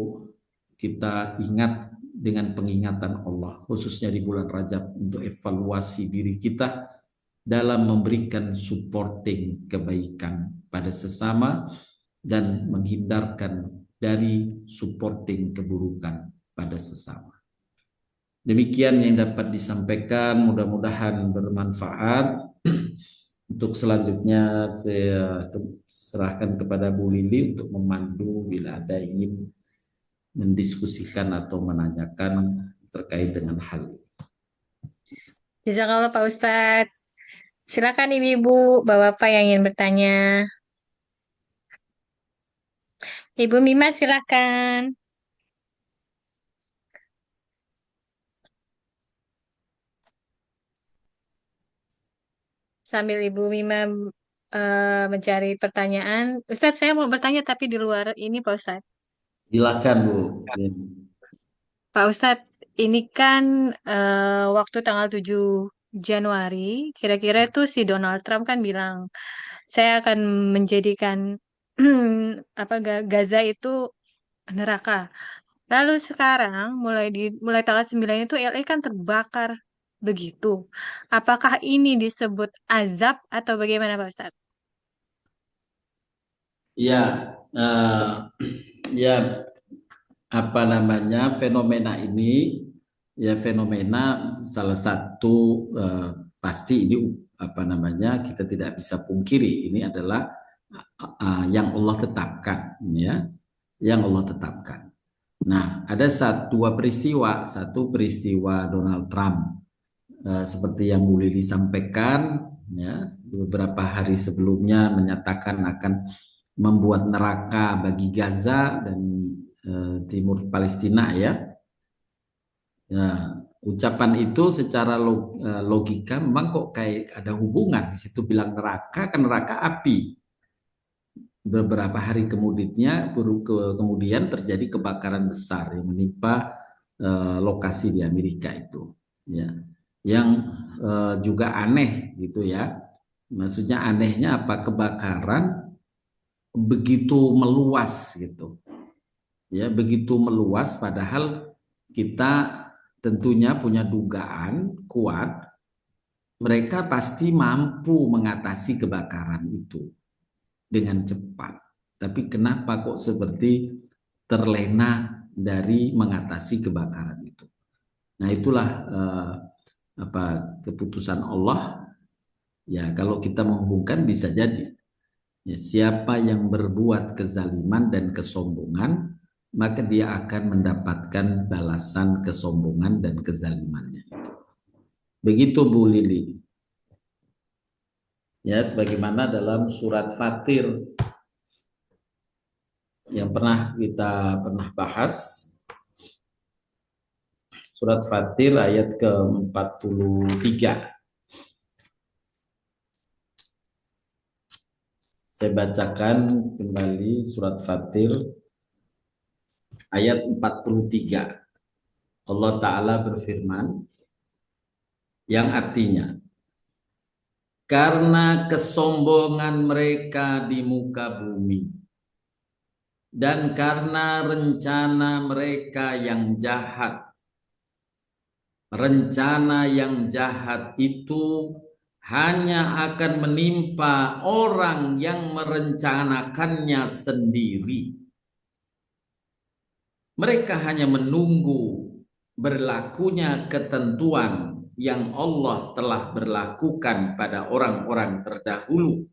kita ingat dengan pengingatan Allah, khususnya di bulan Rajab, untuk evaluasi diri kita dalam memberikan supporting kebaikan pada sesama dan menghindarkan dari supporting keburukan pada sesama. Demikian yang dapat disampaikan, mudah-mudahan bermanfaat. Untuk selanjutnya saya serahkan kepada Bu Lili untuk memandu bila ada ingin mendiskusikan atau menanyakan terkait dengan hal ini. Jazakallah Pak Ustadz. Silakan Ibu-ibu, Bapak-bapak yang ingin bertanya. Ibu Mima silakan. Sambil Ibu Mima mencari pertanyaan. Ustadz, saya mau bertanya tapi di luar ini Pak Ustadz. Silakan Bu. Pak Ustadz, ini kan waktu tanggal 7 Januari, kira-kira itu si Donald Trump kan bilang, saya akan menjadikan Gaza itu neraka. Lalu sekarang mulai tanggal 9 itu LA kan terbakar begitu. Apakah ini disebut azab atau bagaimana Pak Ustadz? Ya, ya apa namanya fenomena ini, ya fenomena salah satu pasti ini apa namanya kita tidak bisa pungkiri, ini adalah yang Allah tetapkan, ya, yang Allah tetapkan. Nah, ada dua peristiwa, satu peristiwa Donald Trump seperti yang Bu Lili sampaikan, ya, beberapa hari sebelumnya menyatakan akan membuat neraka bagi Gaza dan timur Palestina, ya. Ucapan itu secara logika memang kok kayak ada hubungan. Di situ bilang neraka, kan neraka api. Beberapa hari kemudian terjadi kebakaran besar yang menimpa lokasi di Amerika itu, ya. yang juga aneh gitu ya. Maksudnya anehnya apa? Kebakaran begitu meluas gitu. Ya, begitu meluas padahal kita tentunya punya dugaan kuat mereka pasti mampu mengatasi kebakaran itu dengan cepat. Tapi kenapa kok seperti terlena dari mengatasi kebakaran itu? Nah, itulah keputusan Allah. Ya, kalau kita menghubungkan bisa jadi ya, siapa yang berbuat kezaliman dan kesombongan, maka dia akan mendapatkan balasan kesombongan dan kezalimannya. Begitu Bu Lili. Ya, sebagaimana dalam surat Fatir yang kita pernah bahas, surat Fatir ayat ke-43. Saya bacakan kembali surat Fatir ayat 43. Allah Ta'ala berfirman, yang artinya, karena kesombongan mereka di muka bumi, dan karena rencana mereka yang jahat. Rencana yang jahat itu hanya akan menimpa orang yang merencanakannya sendiri. Mereka hanya menunggu berlakunya ketentuan yang Allah telah berlakukan pada orang-orang terdahulu.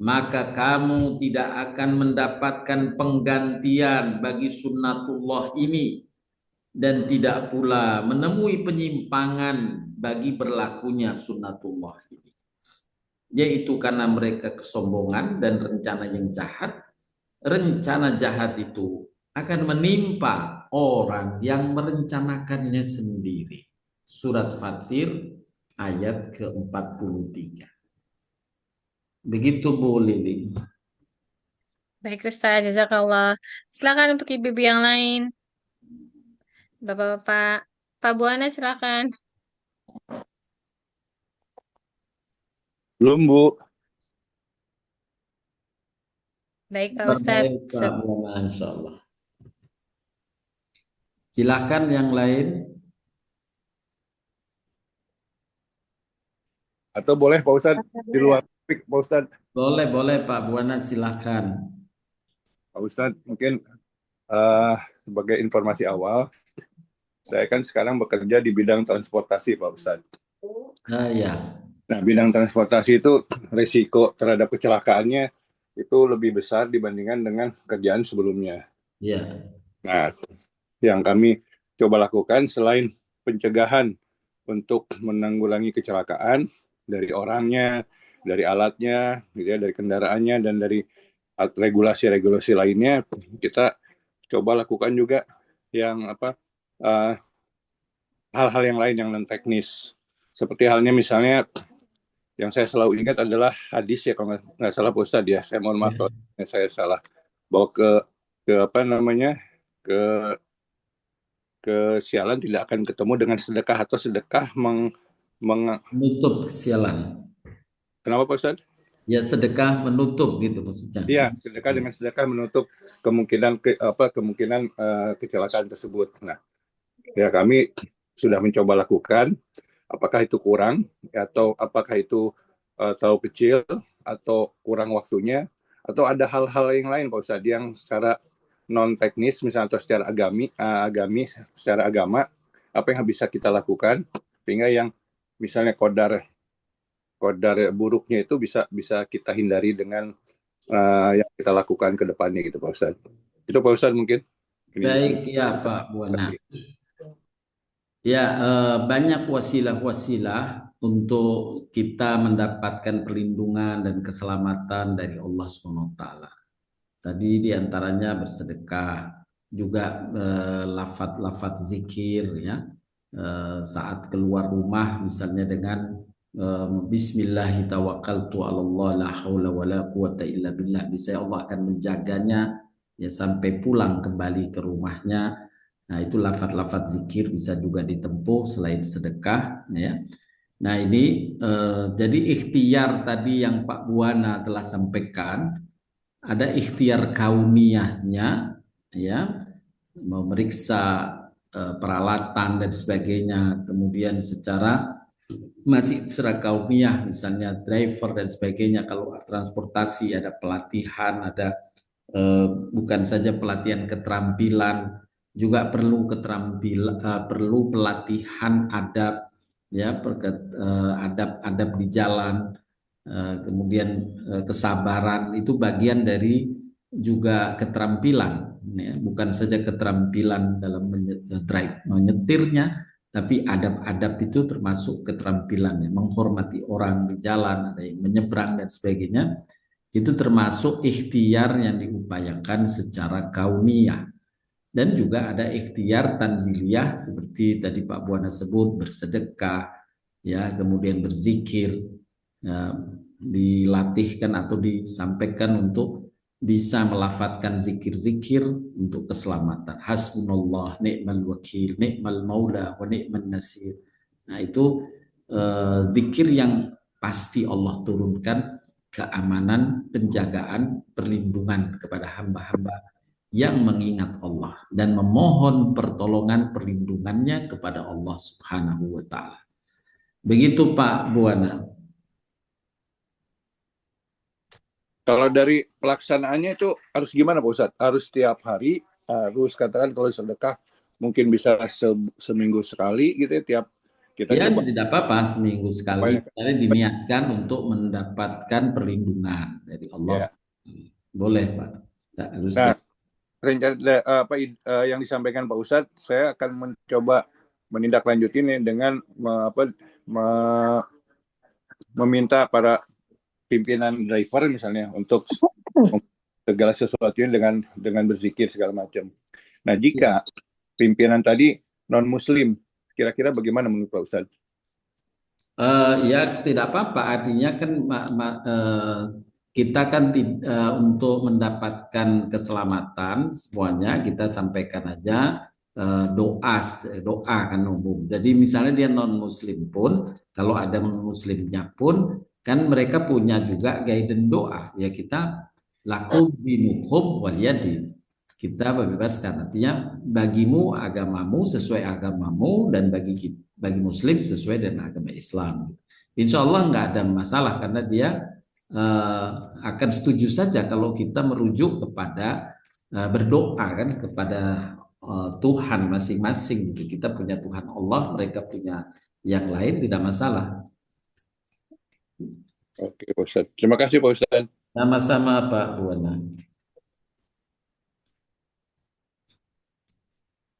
Maka kamu tidak akan mendapatkan penggantian bagi sunnatullah ini, dan tidak pula menemui penyimpangan bagi berlakunya sunnatullah ini. Yaitu karena mereka kesombongan dan rencana yang jahat. Rencana jahat itu akan menimpa orang yang merencanakannya sendiri. Surat Fatir ayat ke-43. Begitu Bu Lili. Baik Ustaz, jazakallah. Silakan untuk ibu-ibu yang lain. Bapak-bapak, Pak Buana silakan. Belum, Bu. Baik Pak Baik Ustadz. Pak Buana, insya Allah. Silakan yang lain. Atau boleh Pak Ustadz di luar topik, Pak Ustadz. Boleh Pak Buana, silakan. Pak Ustadz, mungkin sebagai informasi awal, saya kan sekarang bekerja di bidang transportasi, Pak Ustadz. Ya. Nah, bidang transportasi itu risiko terhadap kecelakaannya itu lebih besar dibandingkan dengan kerjaan sebelumnya. Ya. Nah, yang kami coba lakukan selain pencegahan untuk menanggulangi kecelakaan dari orangnya, dari alatnya, gitu ya, dari kendaraannya, dan dari regulasi-regulasi lainnya, kita coba lakukan juga yang hal-hal yang lain yang non teknis. Seperti halnya misalnya yang saya selalu ingat adalah hadis ya, kalau nggak salah Pak Ustadz ya, saya mohon maaf kalau saya salah, bahwa ke sialan tidak akan ketemu dengan sedekah, atau sedekah menutup kesialan. Kenapa Pak Ustadz? Ya, sedekah menutup gitu maksudnya. Iya, sedekah dengan sedekah menutup kemungkinan kecelakaan tersebut. Nah, ya kami sudah mencoba lakukan. Apakah itu kurang atau apakah itu terlalu kecil atau kurang waktunya, atau ada hal-hal yang lain Pak Ustadz yang secara non teknis misalnya, atau secara secara agama, apa yang bisa kita lakukan sehingga yang misalnya kodar buruknya itu bisa kita hindari dengan yang kita lakukan ke depannya gitu Pak Ustadz. Itu Pak Ustadz mungkin. Baik ya Pak Buana. Ya, banyak wasilah-wasilah untuk kita mendapatkan perlindungan dan keselamatan dari Allah SWT. Tadi diantaranya bersedekah, juga lafaz-lafaz zikir ya, saat keluar rumah misalnya dengan Bismillahi tawakkaltu 'alallah la haula wala quwata illa billah. Bisa Allah akan menjaganya ya sampai pulang kembali ke rumahnya Nah, itu lafaz-lafaz zikir bisa juga ditempuh selain sedekah, ya. Nah, ini jadi ikhtiar tadi yang Pak Buana telah sampaikan, ada ikhtiar kauniyahnya, ya, memeriksa peralatan dan sebagainya, kemudian masih secara kauniyah, misalnya driver dan sebagainya. Kalau transportasi ada pelatihan, ada bukan saja pelatihan keterampilan, juga perlu perlu pelatihan adab, ya, adab-adab di jalan, kemudian kesabaran, itu bagian dari juga keterampilan, ya. Bukan saja keterampilan dalam menyetirnya, tapi adab-adab itu termasuk keterampilan, ya. Menghormati orang di jalan, ada yang menyeberang dan sebagainya, itu termasuk ikhtiar yang diupayakan secara kauniyah. Dan juga ada ikhtiar tanziliyah seperti tadi Pak Buana sebut, bersedekah, ya, kemudian berzikir, ya, dilatihkan atau disampaikan untuk bisa melafatkan zikir-zikir untuk keselamatan. Hasbunallah ni'mal wakil, ni'mal maula wa ni'man nasir. Nah, itu zikir yang pasti Allah turunkan keamanan, penjagaan, perlindungan kepada hamba-hamba yang mengingat Allah dan memohon pertolongan perlindungannya kepada Allah Subhanahu wa Ta'ala. Begitu Pak Buana. Kalau dari pelaksanaannya itu harus gimana Pak Ustadz? Harus setiap hari, harus katakan kalau sedekah mungkin bisa seminggu sekali gitu ya, tiap kita Ya, coba. tidak apa-apa seminggu sekali, misalnya diniatkan untuk mendapatkan perlindungan dari Allah. Ya. Boleh Pak. Harus Nah, rencana yang disampaikan Pak Ustadz, saya akan mencoba menindaklanjuti ini dengan meminta para pimpinan driver misalnya untuk segala sesuatunya dengan berzikir segala macam. Nah, jika pimpinan tadi non Muslim, kira-kira bagaimana menurut Pak Ustadz? Ya tidak apa-apa, artinya kan kita kan untuk mendapatkan keselamatan semuanya kita sampaikan aja doa kan umum. Jadi misalnya dia non Muslim pun, kalau ada Muslimnya pun kan mereka punya juga guidance doa, ya kita lakum dinukum waliyadin, kita bebaskan, artinya bagimu agamamu sesuai agamamu, dan bagi Muslim sesuai dengan agama Islam. Insya Allah nggak ada masalah, karena dia akan setuju saja kalau kita merujuk kepada berdoa kan kepada Tuhan masing-masing. Kita punya Tuhan Allah, mereka punya yang lain, tidak masalah. Oke Pak Ustadz, terima kasih Pak Ustadz. Sama-sama Pak Buana.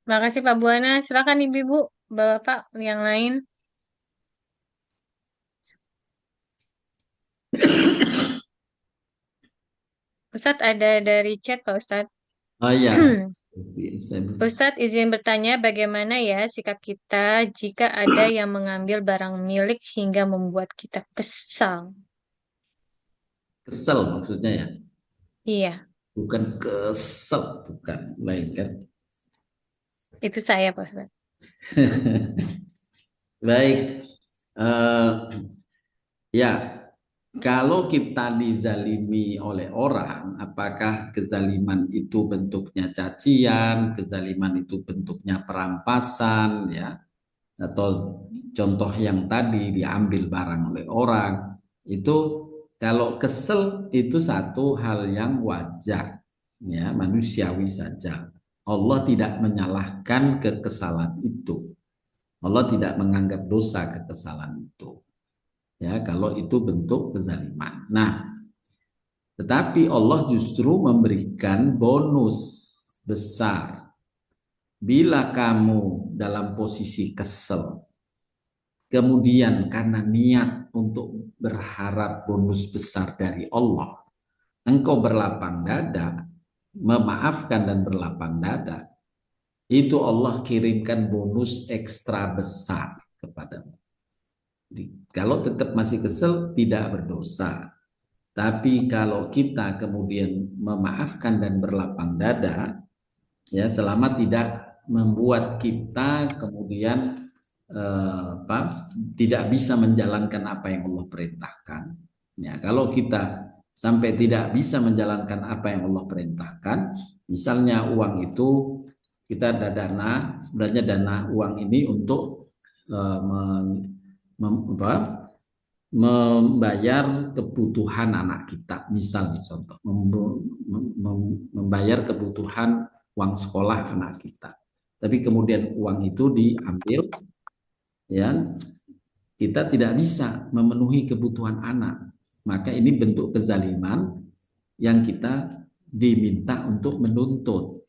Makasih Pak Buana. Silakan Ibu-ibu, Bapak yang lain. Ustadz ada dari chat Pak Ustadz. Oh iya. Ustadz izin bertanya, bagaimana ya sikap kita jika ada yang mengambil barang milik hingga membuat kita kesal? Kesel maksudnya ya? Iya, Bukan kesel, bukan, lain kan? itu saya Pak Ustadz. Baik, ya, kalau kita dizalimi oleh orang, apakah kezaliman itu bentuknya cacian, kezaliman itu bentuknya perampasan, ya, atau contoh yang tadi diambil barang oleh orang, itu kalau kesel itu satu hal yang wajar, ya, manusiawi saja. Allah tidak menyalahkan kekesalan itu. Allah tidak menganggap dosa kekesalan itu. Ya, kalau itu bentuk kezaliman. Nah, tetapi Allah justru memberikan bonus besar. Bila kamu dalam posisi kesel, kemudian karena niat untuk berharap bonus besar dari Allah, engkau berlapang dada, memaafkan dan berlapang dada, itu Allah kirimkan bonus ekstra besar kepadamu. Kalau tetap masih kesel, tidak berdosa. Tapi kalau kita kemudian memaafkan dan berlapang dada, ya, selama tidak membuat kita kemudian tidak bisa menjalankan apa yang Allah perintahkan. Ya, kalau kita sampai tidak bisa menjalankan apa yang Allah perintahkan, misalnya uang itu kita ada dana, sebenarnya dana uang ini untuk membayar kebutuhan anak kita, misalnya contoh membayar kebutuhan uang sekolah anak kita. Tapi kemudian uang itu diambil, ya, kita tidak bisa memenuhi kebutuhan anak, maka ini bentuk kezaliman yang kita diminta untuk menuntut.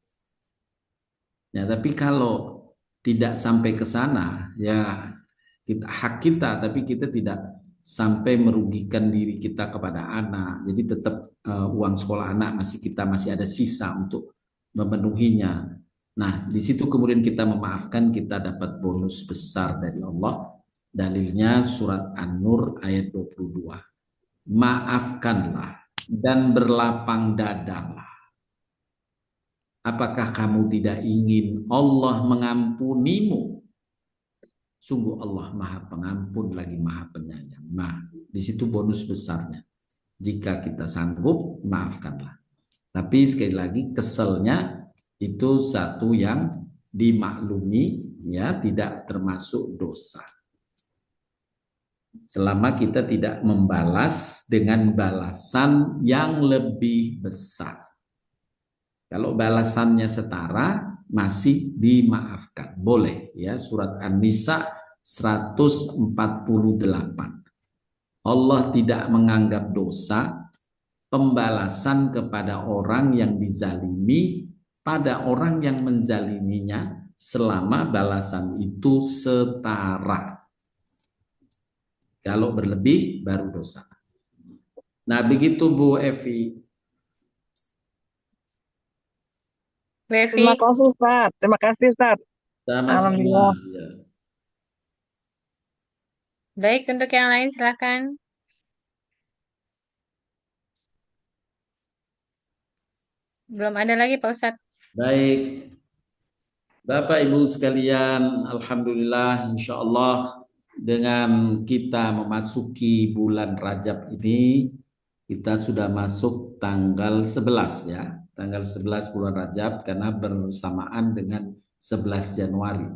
Ya, tapi kalau tidak sampai ke sana, ya hak kita, tapi kita tidak sampai merugikan diri kita kepada anak. Jadi tetap uang sekolah anak masih ada sisa untuk memenuhinya. Nah, di situ kemudian kita memaafkan, kita dapat bonus besar dari Allah. Dalilnya surat An-Nur ayat 22. Maafkanlah dan berlapang dadalah. Apakah kamu tidak ingin Allah mengampunimu? Sungguh Allah Maha Pengampun lagi Maha Penyayang. Nah, di situ bonus besarnya. Jika kita sanggup, maafkanlah. Tapi sekali lagi keselnya itu satu yang dimaklumi, ya, tidak termasuk dosa. Selama kita tidak membalas dengan balasan yang lebih besar. Kalau balasannya setara, masih dimaafkan. Boleh, ya. Surat An-Nisa 148. Allah tidak menganggap dosa pembalasan kepada orang yang dizalimi pada orang yang menzaliminya selama balasan itu setara. Kalau berlebih baru dosa. Nah, begitu Bu Evi. Terima kasih Ustaz. Terima kasih Ustaz. Alhamdulillah. Ya. Baik, untuk yang lain silakan. Belum ada lagi Pak Ustadz. Baik, Bapak Ibu sekalian, alhamdulillah, insya Allah dengan kita memasuki bulan Rajab ini, kita sudah masuk tanggal 11, ya, tanggal 11 bulan Rajab, karena bersamaan dengan 11 Januari.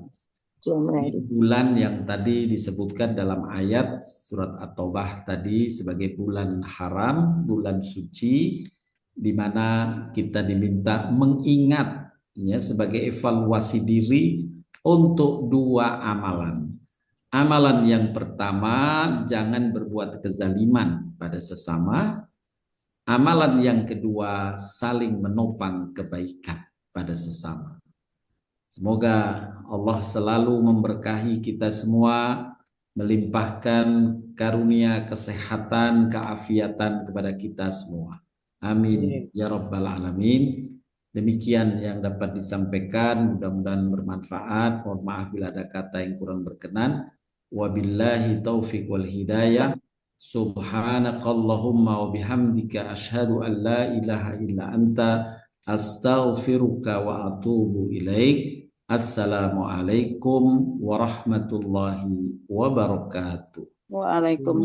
Bulan yang tadi disebutkan dalam ayat surat At-Taubah tadi sebagai bulan haram, bulan suci, di mana kita diminta mengingat, ya, sebagai evaluasi diri untuk dua amalan. Amalan yang pertama, jangan berbuat kezaliman pada sesama. Amalan yang kedua, saling menopang kebaikan pada sesama. Semoga Allah selalu memberkahi kita semua, melimpahkan karunia kesehatan, keafiatan kepada kita semua. Amin ya rabbal alamin. Demikian yang dapat disampaikan, mudah-mudahan bermanfaat. Mohon maaf bila ada kata yang kurang berkenan. Wabillahi taufiq wal hidayah. Subhanakallahumma wa bihamdika asyhadu an la ilaha illa anta astaghfiruka wa atubu ilaik. Assalamualaikum warahmatullahi wabarakatuh. Waalaikumsalam.